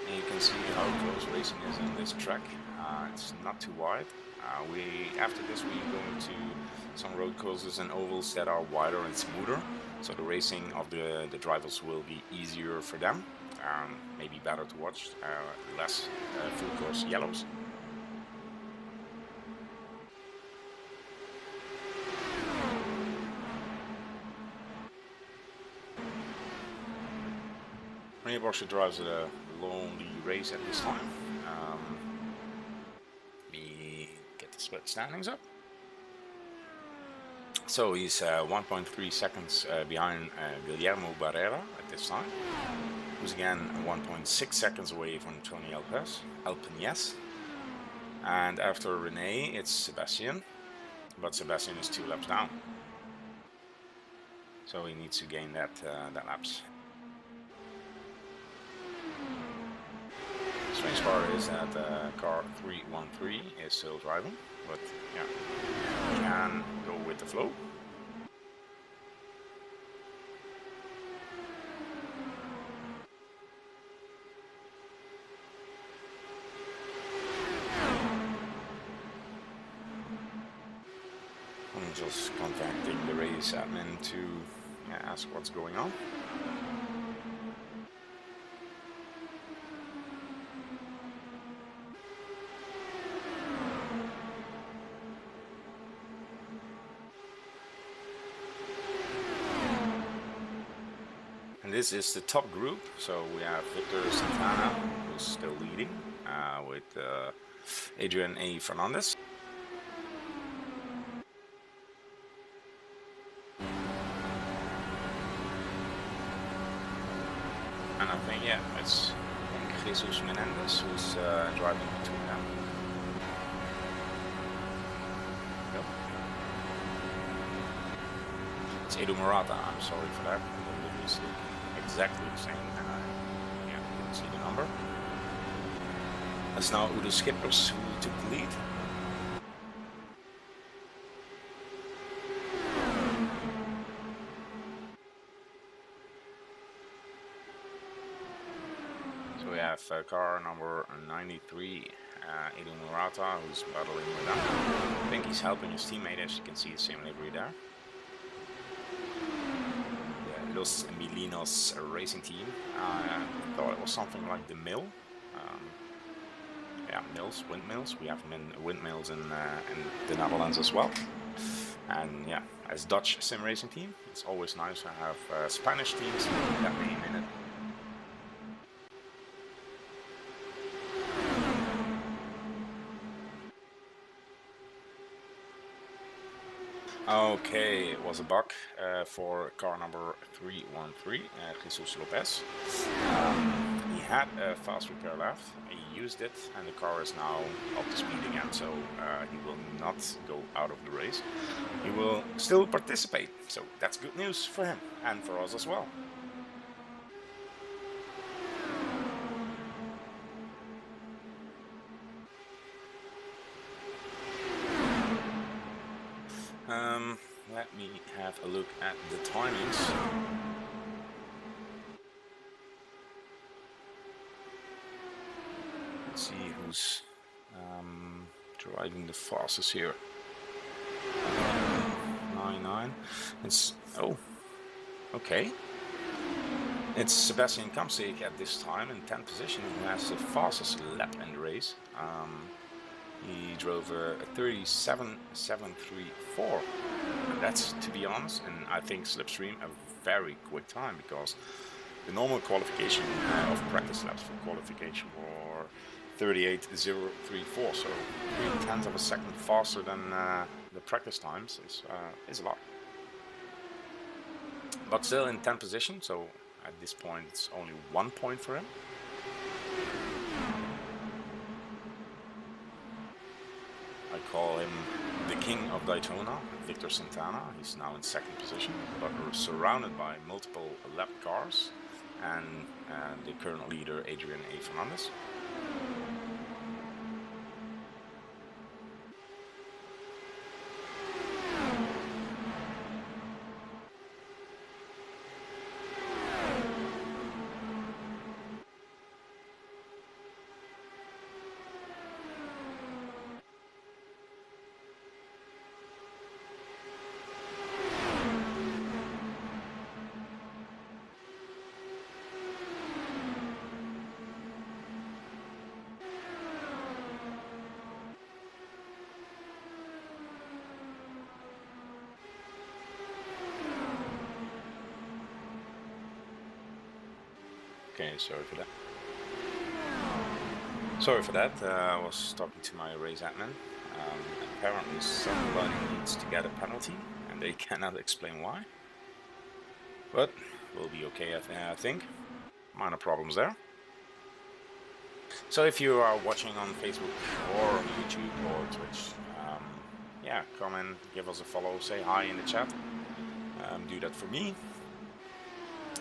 And you can see how close racing is on this track. It's not too wide. After this we're going to some road courses and ovals that are wider and smoother, so the racing of the drivers will be easier for them, maybe better to watch, less full course yellows. René Borsche drives a lonely race at this time. We get the split standings up. So he's 1.3 seconds behind Guillermo Barrera at this time, who's again 1.6 seconds away from Tony Alpignas. And after René, it's Sebastian, but Sebastian is 2 laps down, so he needs to gain that laps. The strange part is that car 313 is still driving, but yeah, can go with the flow. I'm just contacting the race admin to ask what's going on. And this is the top group, so we have Victor Santana, who's still leading, with Adrian A. Fernandez. And I think, yeah, it's Jesus Menendez who's driving between them. Yep. It's Edu Murata, I'm sorry for that. It's exactly the same, and I didn't see the number. It's now Udo Schippers who took the lead. So we have car number 93, Edu Murata, who's battling with them. I think he's helping his teammate, as you can see the same livery there. Los Milinos racing team. I thought it was something like the mill. Yeah, mills, windmills. We have windmills in the Netherlands as well. And yeah, as Dutch sim racing team, it's always nice to have Spanish teams with that name in it. Okay, it was a bug for car number 313, Jesus Lopez. He had a fast repair left, he used it, and the car is now up to speed again, so he will not go out of the race. He will still participate, so that's good news for him, and for us as well. Let me have a look at the timings. Let's see who's driving the fastest here. It's, oh, okay. It's Sebastian Kamsik at this time in 10th position who has the fastest lap in the race. He drove a 37.734. And that's, to be honest, and I think slipstream, a very quick time, because the normal qualification of practice laps for qualification were 38.034. So 3/10 of a second faster than the practice times is a lot. But still in 10th position, so at this point it's only 1 point for him. I call him the king of Daytona, Victor Santana. He's now in 2nd position, but we're surrounded by multiple lap cars and the current leader, Adrian A. Fernandez. Okay, sorry for that. I was talking to my race admin. Apparently somebody needs to get a penalty and they cannot explain why. But we'll be okay, I think. Minor problems there. So if you are watching on Facebook or YouTube or Twitch, yeah, come and give us a follow, say hi in the chat. Do that for me,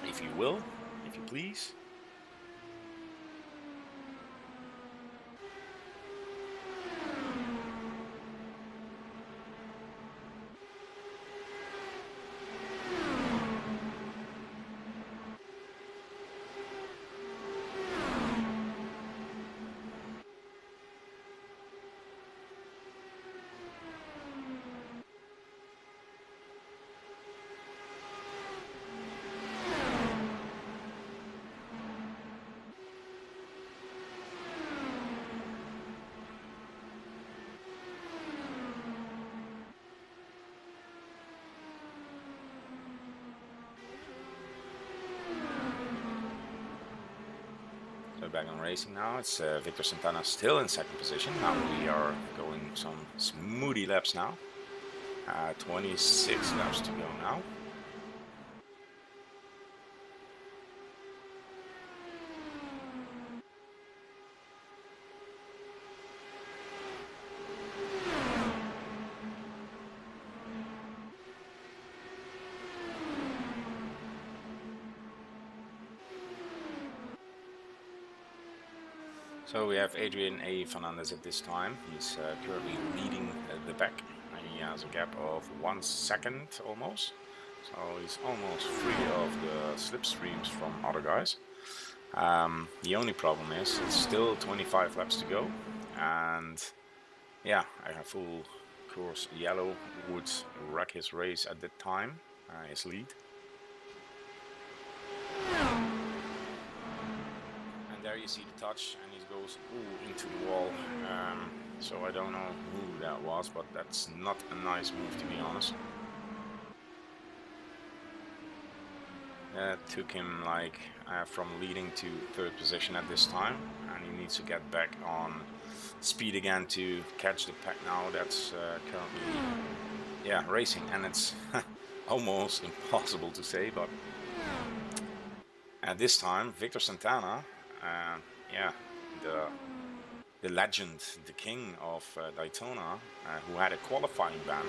if you will, if you please. So back on racing now. It's Victor Santana still in 2nd position. Now we are going some smoothie laps now. 26 laps to go now. So we have Adrian A. Fernandez at this time. He's currently leading the pack. He has a gap of 1 second almost. So he's almost free of the slipstreams from other guys. The only problem is it's still 25 laps to go. And yeah, I have full course yellow would wreck his race at that time, his lead. And there you see the touch, and he goes into the wall. So I don't know who that was, but that's not a nice move, to be honest. That took him like from leading to 3rd position at this time, and he needs to get back on speed again to catch the pack now. That's currently racing, and it's almost impossible to say, but at this time Victor Santana, the legend, the king of Daytona, who had a qualifying ban,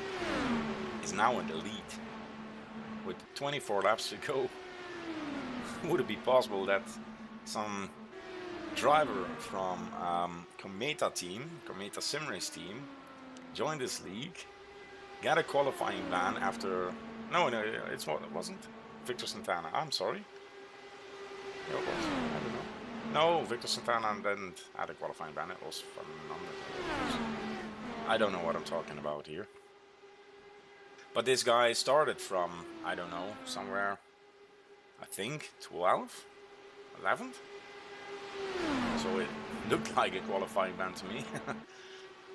is now in the lead with 24 laps to go. Would it be possible that some driver from Cometa Sim Race team, joined this league, got a qualifying ban after... No, it wasn't Victor Santana. I'm sorry. Yeah, it was. I don't know. No, Victor Santana didn't have a qualifying ban. It was Fernandez. I don't know what I'm talking about here. But this guy started from, I don't know, somewhere, I think 12th, 11th. So it looked like a qualifying ban to me.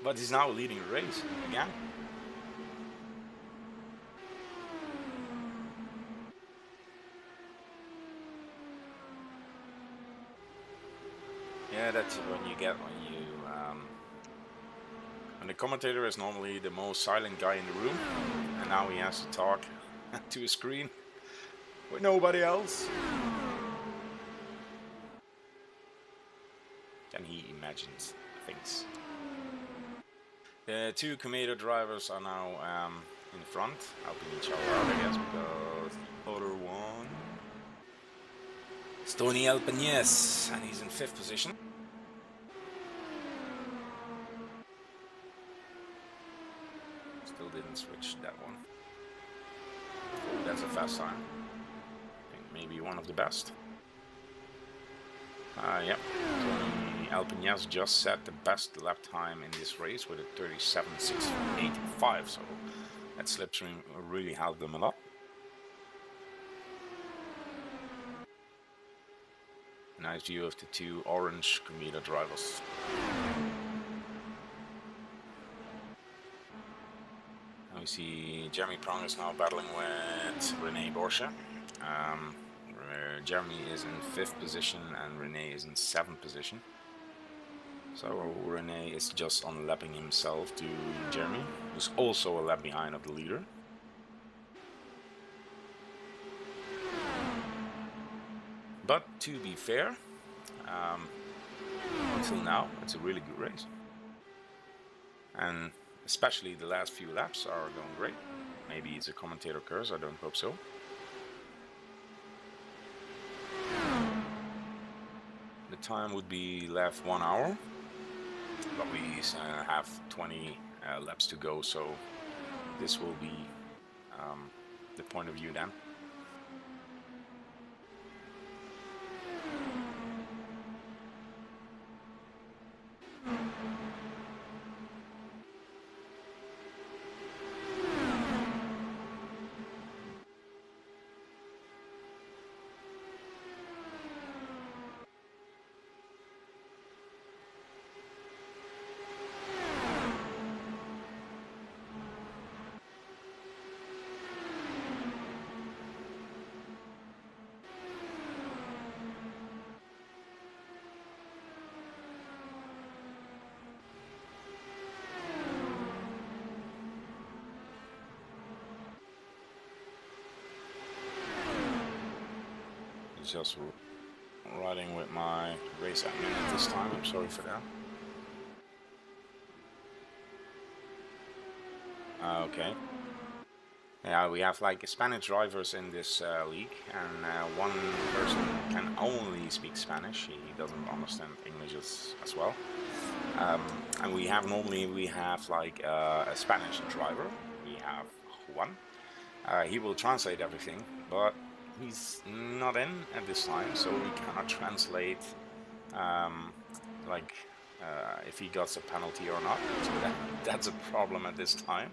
But he's now leading the race again. Yeah, that's when you get when the commentator is normally the most silent guy in the room, and now he has to talk to a screen with nobody else. Then he imagines things. The two Komedo drivers are now in front, helping each other out, I guess, because the other one is Tony Alpeñez, and he's in 5th position. Still didn't switch that one. Oh, that's a fast time. I think maybe one of the best. Yep. Tony Alpeñez just set the best lap time in this race with a 37.685, so that slipstream really helped them a lot. Nice view of the two orange Komedo drivers. Now we see Jeremy Prong is now battling with Rene Borsche. Jeremy is in 5th position and Rene is in 7th position. So Rene is just unlapping himself to Jeremy, who's also a lap behind of the leader. But to be fair, until now, it's a really good race. And especially the last few laps are going great. Maybe it's a commentator curse, I don't hope so. The time would be left 1 hour, but we have 20 laps to go, so this will be the point of view then. Just riding with my race admin at this time, I'm sorry for that. Okay. Yeah, we have like Spanish drivers in this league, and one person can only speak Spanish. He doesn't understand English as well. And we have like a Spanish driver. We have Juan. He will translate everything, but he's not in at this time, so we cannot translate like if he got a penalty or not. So that's a problem at this time.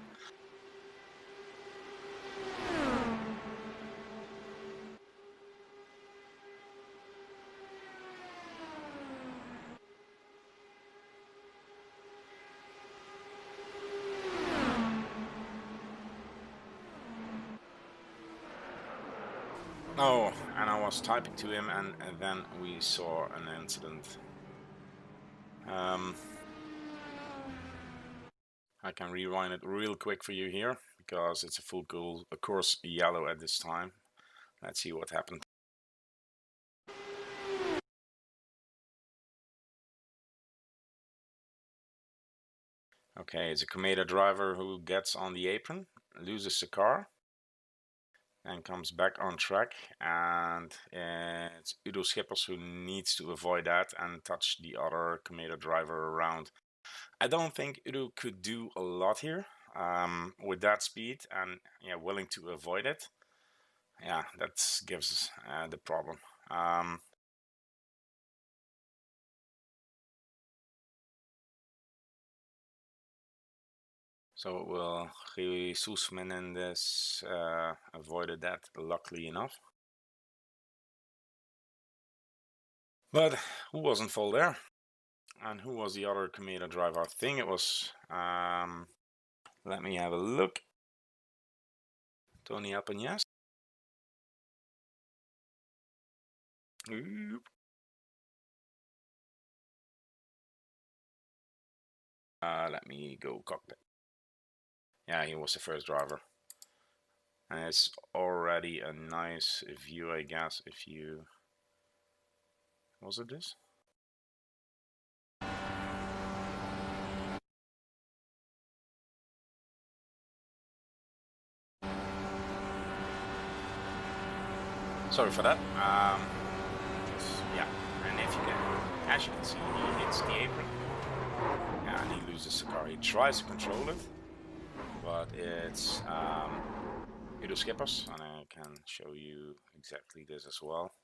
Oh, and I was typing to him, and then we saw an incident. I can rewind it real quick for you here, because it's a full course yellow at this time. Let's see what happened. Okay, it's a Komedo driver who gets on the apron, loses the car, and comes back on track, and it's Udo Schippers who needs to avoid that and touch the other Komedo driver around. I don't think Udo could do a lot here with that speed, and yeah, willing to avoid it. Yeah, that gives the problem. So will Jesus Menendez avoided that, luckily enough. But who was in full there? And who was the other Cometa driver? I think it was, let me have a look. Tony Alpeñas. Let me go cockpit. Yeah, he was the first driver. And it's already a nice view, I guess, if you... Was it this? Sorry for that. Yeah, and if you can, as you can see, he hits the apron. Yeah, and he loses the car. He tries to control it, but it's Udo Skippers, and I can show you exactly this as well.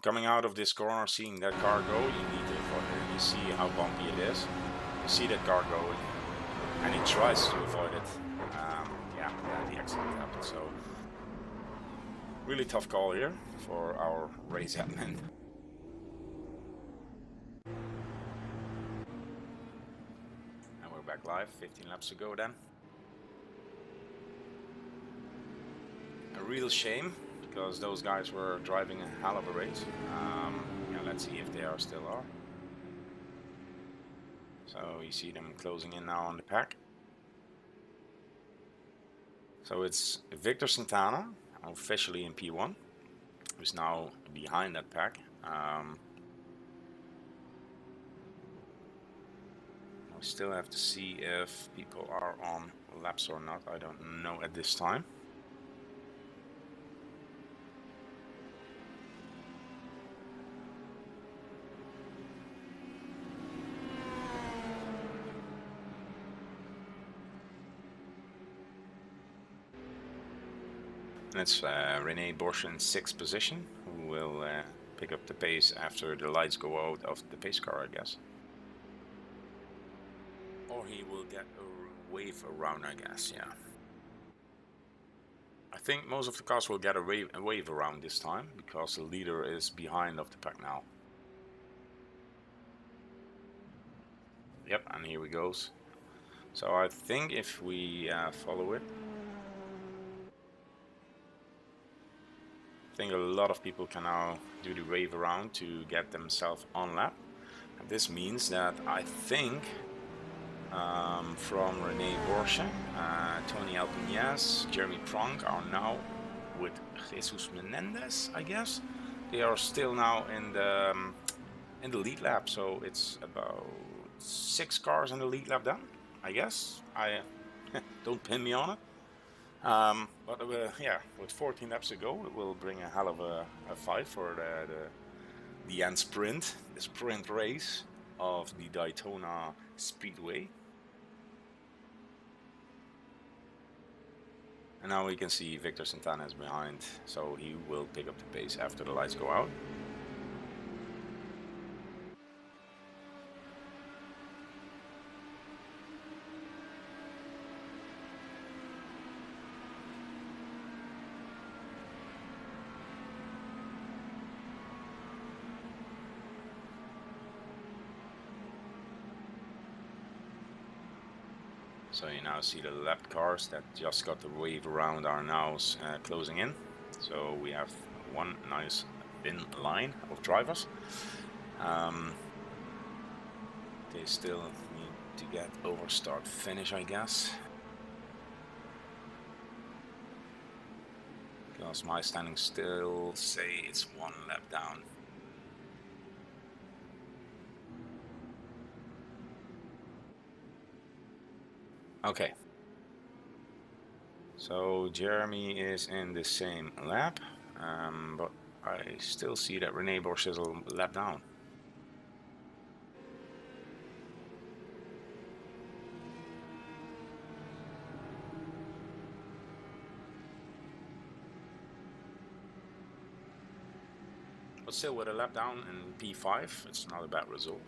Coming out of this corner, seeing that car go, you need to avoid it. You see how bumpy it is. You see that car going, and he tries to avoid it. Yeah, the accident happened. So really tough call here for our race admin. And we're back live, 15 laps to go then. A real shame, because those guys were driving a hell of a race. Yeah, let's see if they still are. So you see them closing in now on the pack. So it's Victor Santana, officially in P1, who's now behind that pack. We still have to see if people are on laps or not. I don't know at this time. And it's René Borsche in 6th position, who will pick up the pace after the lights go out of the pace car, I guess. Or he will get a wave around, I guess, yeah. I think most of the cars will get a wave around this time, because the leader is behind of the pack now. Yep, and here he goes. So I think if we follow it, I think a lot of people can now do the wave around to get themselves on lap. And this means that I think from René Borsche, Tony Alpeñas, Jeremy Pronk are now with Jesus Menendez, I guess. They are still now in the lead lap, so it's about 6 cars in the lead lap down, I guess. I don't pin me on it. But yeah, with 14 laps to go, it will bring a hell of a fight for the end sprint, the sprint race of the Daytona Speedway. And now we can see Victor Santana is behind, so he will pick up the pace after the lights go out. So you now see the lap cars that just got the wave around are now closing in. So we have one nice thin line of drivers. They still need to get over start finish, I guess. Because my standings still say it's 1 lap down. Okay. So Jeremy is in the same lap, but I still see that René Borsche is a lap down. But still, with a lap down in P5, it's not a bad result.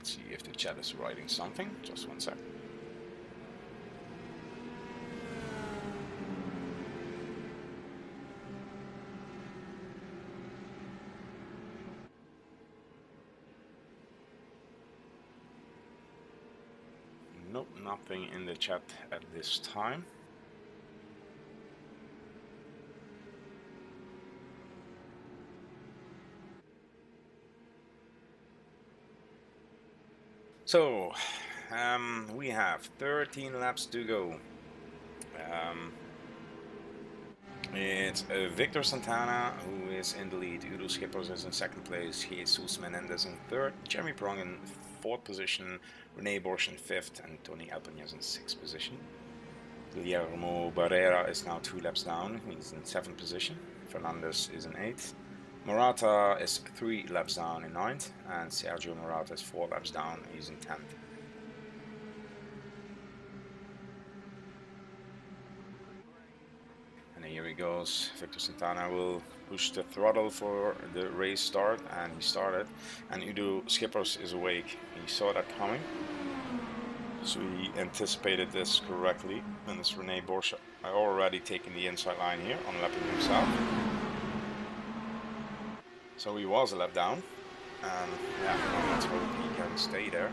Let's see if the chat is writing something. Just one sec. Nope, nothing in the chat at this time. So, we have 13 laps to go. It's Victor Santana who is in the lead. Udo Schippers is in second place. Jesus Menendez in third. Jeremy Prong in fourth position. Rene Borsch in fifth. And Tony Alpeñas in sixth position. Guillermo Barrera is now 2 laps down. He's in seventh position. Fernandez is in eighth. Morata is 3 laps down in ninth. And Sergio Morata is 4 laps down. He's in 10th. And here he goes. Victor Santana will push the throttle for the race start, and he started. And Udo Schippers is awake. He saw that coming, so he anticipated this correctly. And it's Rene Borsch already taking the inside line here, unlapping himself. So he was a lap down, and yeah, let's hope he can stay there.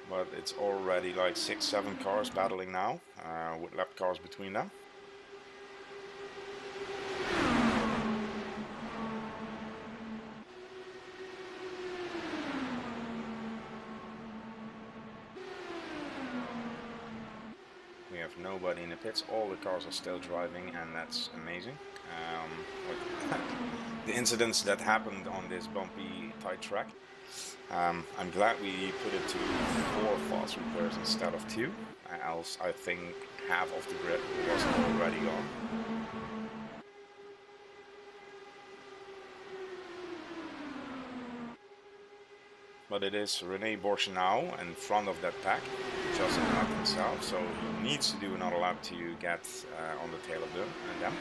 But it's already like 6-7 cars battling now, with lap cars between them. We have nobody in the pits. All the cars are still driving, and that's amazing. The incidents that happened on this bumpy, tight track. I'm glad we put it to 4 fast repairs instead of 2. Else, I think half of the grid was already gone. But it is Rene Borsch now in front of that pack, just unlocked himself, so he needs to do another lap to get on the tail of them and them.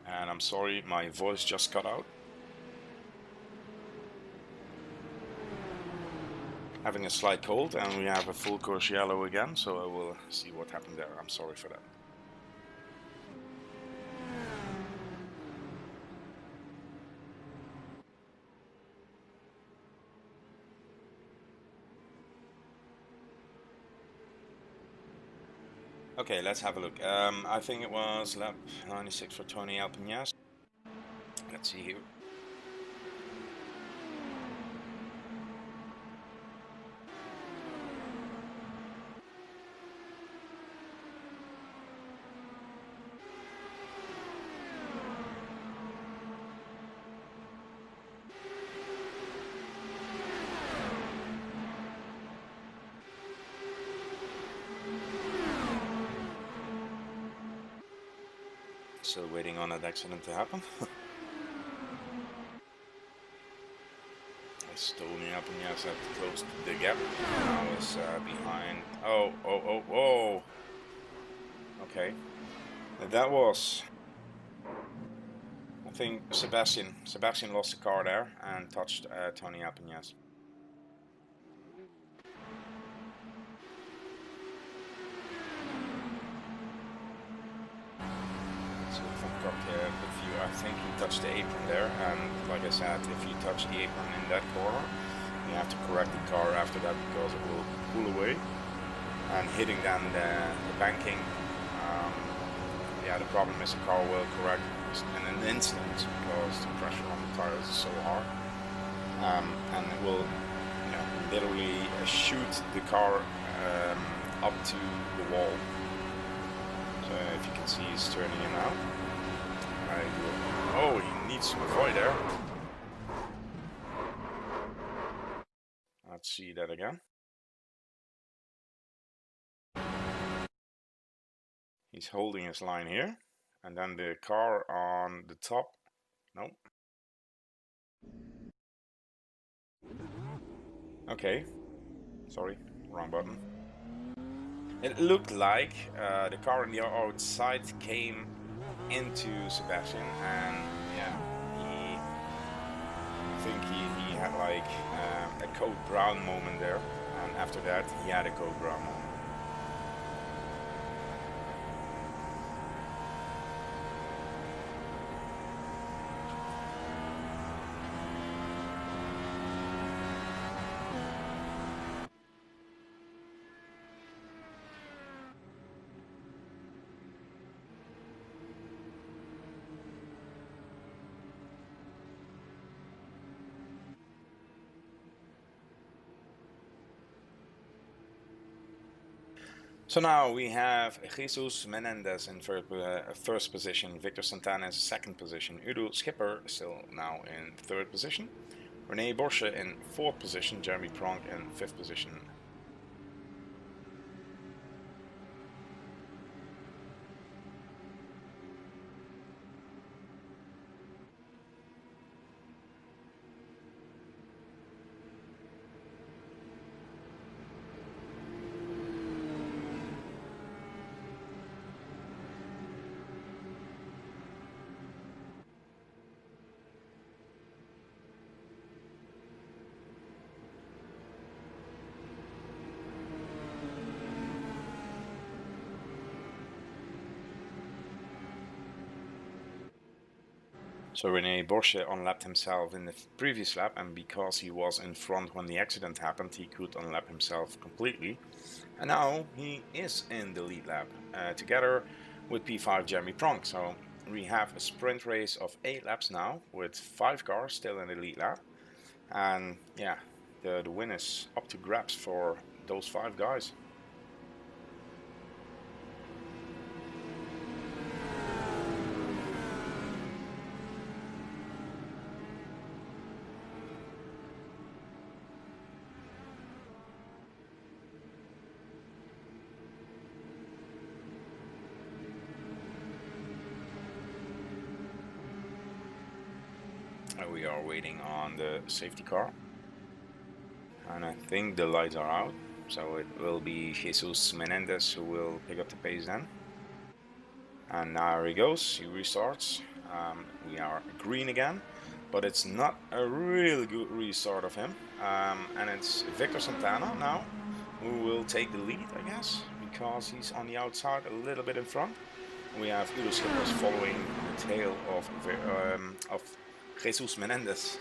And I'm sorry, my voice just cut out. Having a slight cold, and we have a full course yellow again, so I will see what happened there. I'm sorry for that. Okay, let's have a look. I think it was lap 96 for Tony Alpeñas. Let's see here. Still waiting on that accident to happen. Tony Alpeñas had closed the gap, and I was behind. Oh. Okay. That was, I think, Sebastian. Sebastian lost the car there and touched Tony Alpeñas. I think he touched the apron there, and like I said, if you touch the apron in that corner, you have to correct the car after that because it will pull away. And hitting then the banking, yeah, the problem is the car will correct in an instant because the pressure on the tires is so hard, and it will, you know, literally shoot the car up to the wall. So if you can see, he's turning in now. Oh, he needs to avoid there. Let's see that again. He's holding his line here, and then the car on the top. Nope. Okay, sorry, wrong button. It looked like the car on the outside came into Sebastian, and yeah, I think he had like a code brown moment there, and after that he had a code brown moment. So now we have Jesus Menendez in first position, Victor Santana in second position, Udo Schipper still now in third position, Rene Borsche in fourth position, Jeremy Pronk in fifth position. So Rene Borsche unlapped himself in the previous lap, and because he was in front when the accident happened, he could unlap himself completely. And now he is in the lead lap, together with P5 Jeremy Pronk. So we have a sprint race of 8 laps now, with 5 cars still in the lead lap. And yeah, the win is up to grabs for those 5 guys. We are waiting on the safety car, and I think the lights are out, so it will be Jesus Menendez who will pick up the pace then. And now he goes, he restarts. We are green again, but it's not a really good restart of him. And it's Victor Santana now who will take the lead, I guess, because he's on the outside a little bit in front. We have Udo Schippers following the tail of Jesus Menendez.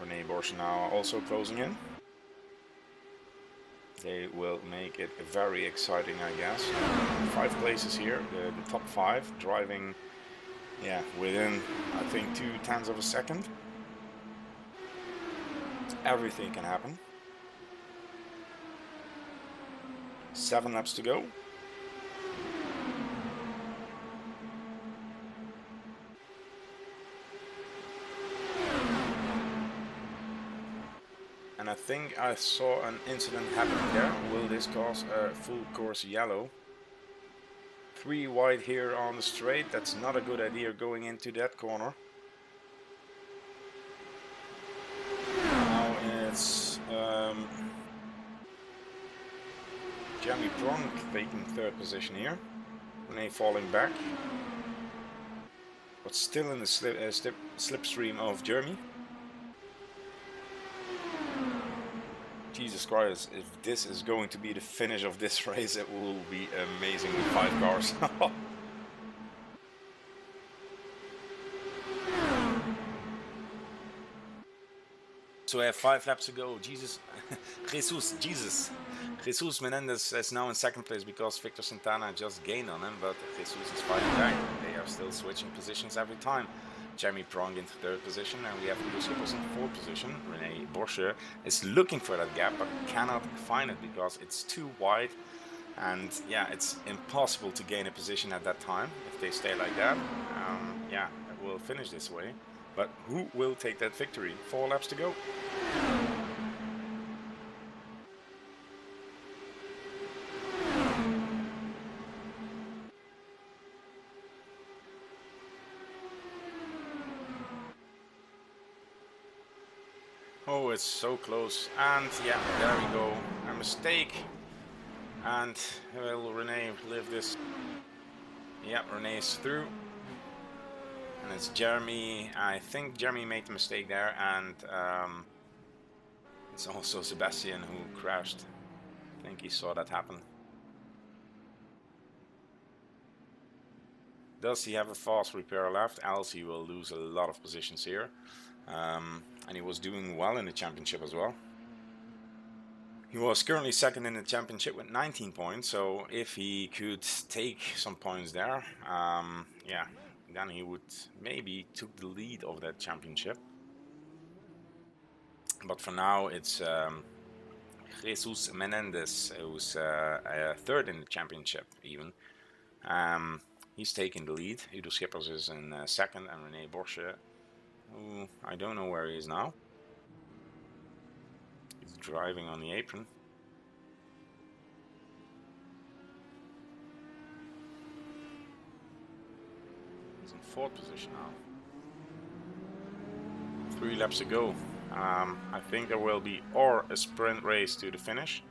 Rene Borsche now also closing in. They will make it very exciting, I guess. 5 places here, the top 5 driving, yeah, within I think 0.2 of a second. Everything can happen. 7 laps to go. And I think I saw an incident happening there. Will this cause a full course yellow? 3 wide here on the straight. That's not a good idea going into that corner. Now it's Jeremy Pronk taking 3rd position here. Rene falling back, but still in the slipstream of Jeremy. Jesus Christ, if this is going to be the finish of this race, it will be amazing with 5 cars. So we have 5 laps to go. Jesus Menendez is now in 2nd place because Victor Santana just gained on him, but Jesus is fighting back. They are still switching positions every time. Jeremy Prong into 3rd position, and we have Udo Schippers in 4th position. Rene Borsche is looking for that gap, but cannot find it because it's too wide. And yeah, it's impossible to gain a position at that time if they stay like that. Yeah, it will finish this way. But who will take that victory? 4 laps to go. Oh, it's so close. And yeah, there we go. A mistake. And will Renee live this? Yeah, Renee is through. And it's Jeremy. I think Jeremy made the mistake there. And it's also Sebastian who crashed. I think he saw that happen. Does he have a fast repair left? Else he will lose a lot of positions here. And he was doing well in the championship as well. He was currently second in the championship with 19 points, so if he could take some points there, yeah, then he would maybe took the lead of that championship. But for now, it's Jesus Menendez, who's third in the championship even. He's taking the lead. Udo Schippers is in second, and René Borsche, who I don't know where he is now. He's driving on the apron. He's in fourth position now. 3 laps to go. I think there will be or a sprint race to the finish,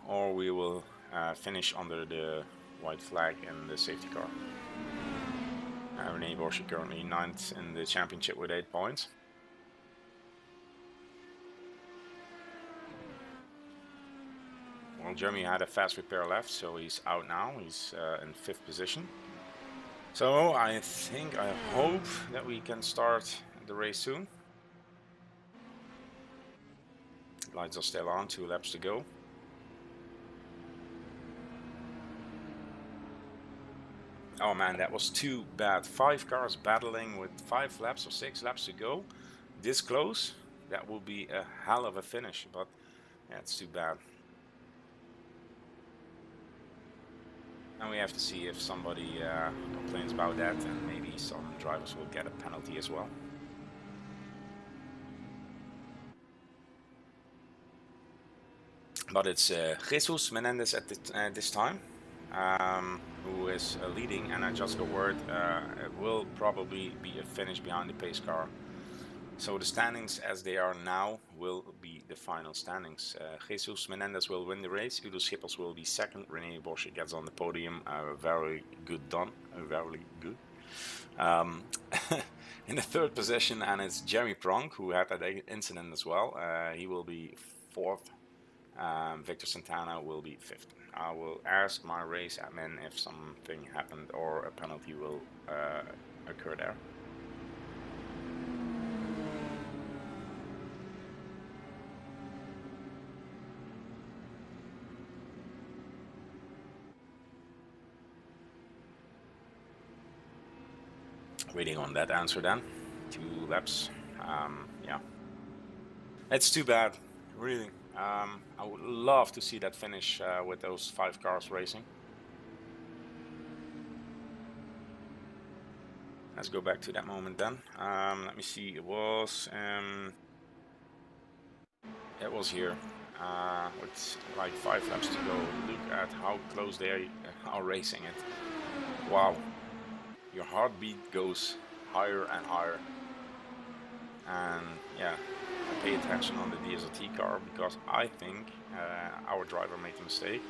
or we will finish under the white flag in the safety car. René Borsche currently 9th in the championship with 8 points. Well, Jeremy had a fast repair left, so he's out now. He's in 5th position. So I hope that we can start the race soon. Lights are still on, 2 laps to go. Oh man, that was too bad. 5 cars battling with 5 laps or 6 laps to go. This close, that will be a hell of a finish, but yeah, it's too bad. And we have to see if somebody complains about that, and maybe some drivers will get a penalty as well. But it's Jesus Menendez at this time, who is leading, and I just got word it will probably be a finish behind the pace car. So the standings as they are now will be the final standings. Jesus Menendez will win the race. Udo Schippers will be second. René Borsche gets on the podium. Very good done. Very good. In the 3rd position, and it's Jeremy Pronk, who had that incident as well. He will be 4th. Victor Santana will be 5th. I will ask my race admin if something happened or a penalty will occur there. Waiting on that answer then. 2 laps. Yeah. It's too bad, really. I would love to see that finish with those 5 cars racing. Let's go back to that moment then. Let me see. It was here with like 5 laps to go. Look at how close they are racing it. Wow. Your heartbeat goes higher and higher. And yeah, pay attention on the DSRT car, because I think our driver made a mistake.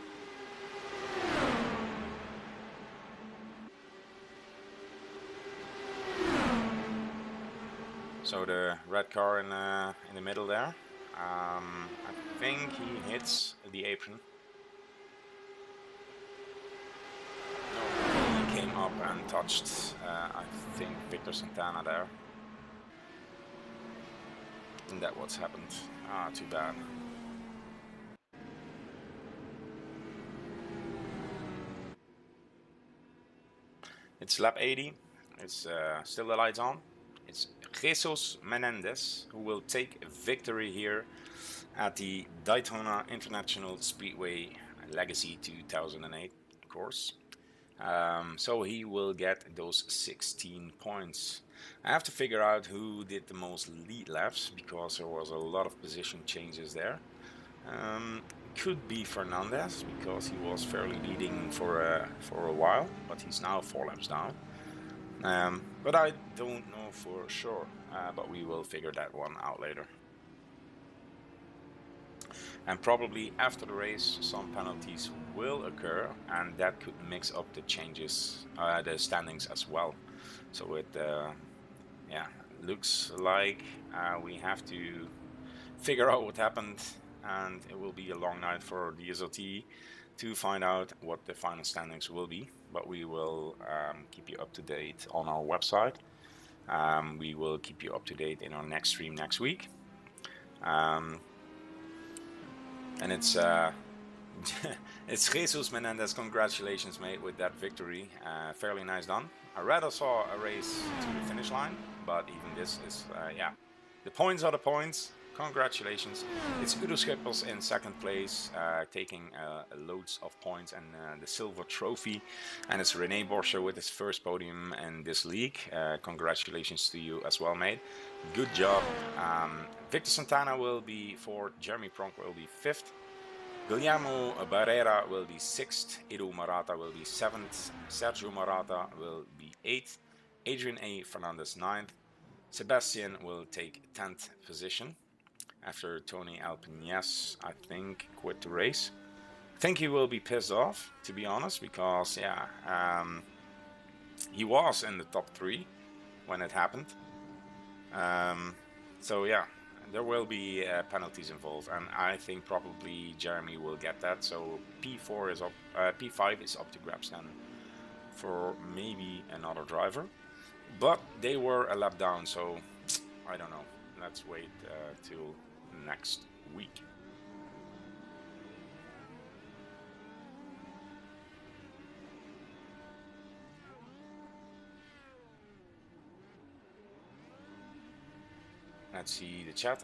So the red car in the middle there, I think he hits the apron. No, he came up and touched, I think, Victor Santana there. And that's what's happened. Ah, too bad. It's lap 80. It's still the lights on. It's Jesus Menendez who will take victory here at the Daytona International Speedway Legacy 2008 course. So he will get those 16 points. I have to figure out who did the most lead laps, because there was a lot of position changes there. Could be Fernandez, because he was fairly leading for a while, but he's now 4 laps down. But I don't know for sure, but we will figure that one out later. And probably after the race, some penalties will occur, and that could mix up the changes, the standings as well. So it, yeah, looks like we have to figure out what happened, and it will be a long night for DSRT to find out what the final standings will be. But we will keep you up to date on our website. We will keep you up to date in our next stream next week. And it's it's Jesus Menendez. Congratulations, mate, with that victory. Fairly nice done. I rather saw a race to the finish line, but even this is, yeah, the points are the points. Congratulations. It's Udo Schippers in second place, taking loads of points and the silver trophy. And it's René Borscher with his first podium in this league. Congratulations to you as well, mate. Good job. Victor Santana will be fourth. Jeremy Pronk will be fifth. Guillermo Barrera will be sixth. Edu Marata will be seventh. Sergio Marata will be eighth. Adrian A. Fernandez ninth. Sebastian will take 10th position after Tony Alpines, I think, quit the race. I think he will be pissed off, to be honest, because yeah, he was in the top 3 when it happened. So yeah, there will be penalties involved, and I think probably Jeremy will get that. So P4 is up, P5 is up to grabs then for maybe another driver. But they were a lap down, so I don't know. Let's wait till next week. Let's see the chat.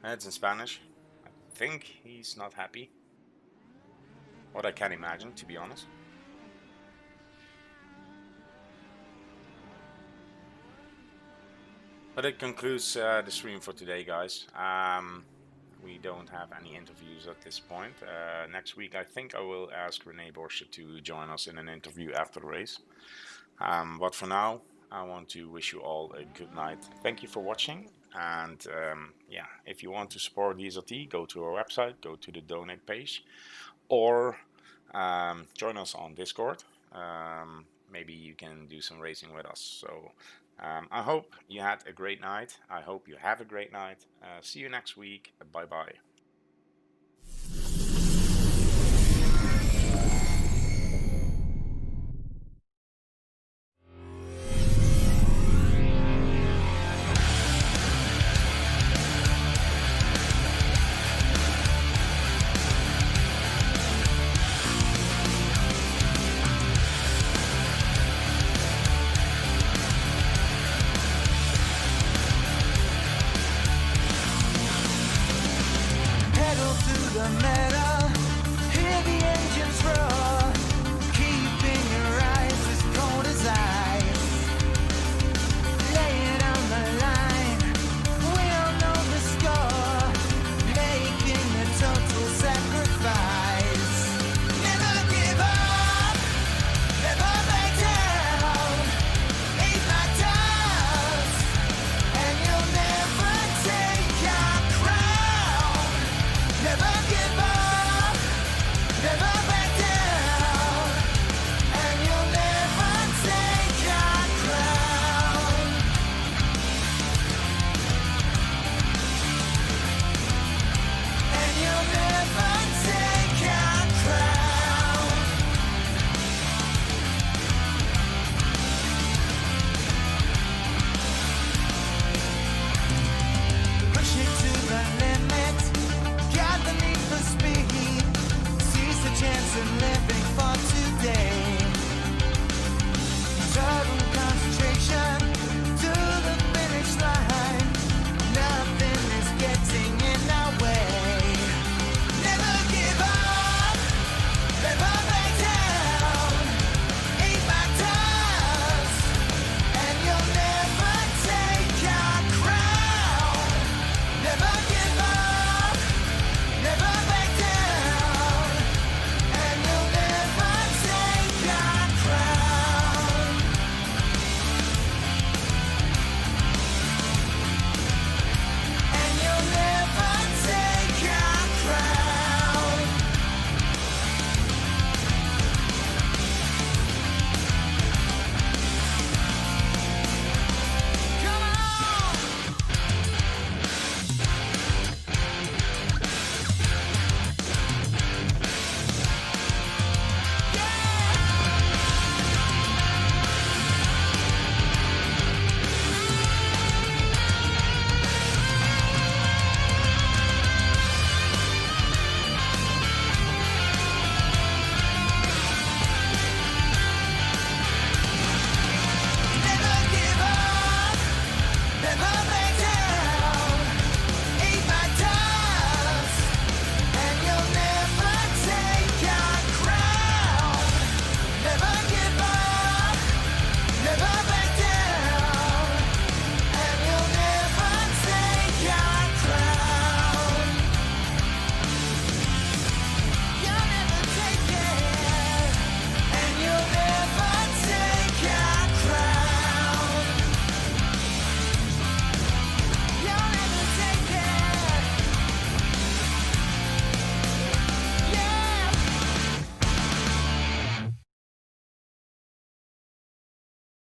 It's in Spanish. I think he's not happy. What I can imagine, to be honest. But it concludes the stream for today, guys. We don't have any interviews at this point. Next week, I think I will ask René Borsche to join us in an interview after the race. But for now, I want to wish you all a good night. Thank you for watching. And yeah, if you want to support DSRT, go to our website, go to the donate page, or join us on Discord. Maybe you can do some racing with us. So I hope you had a great night. I hope you have a great night. See you next week. Bye bye.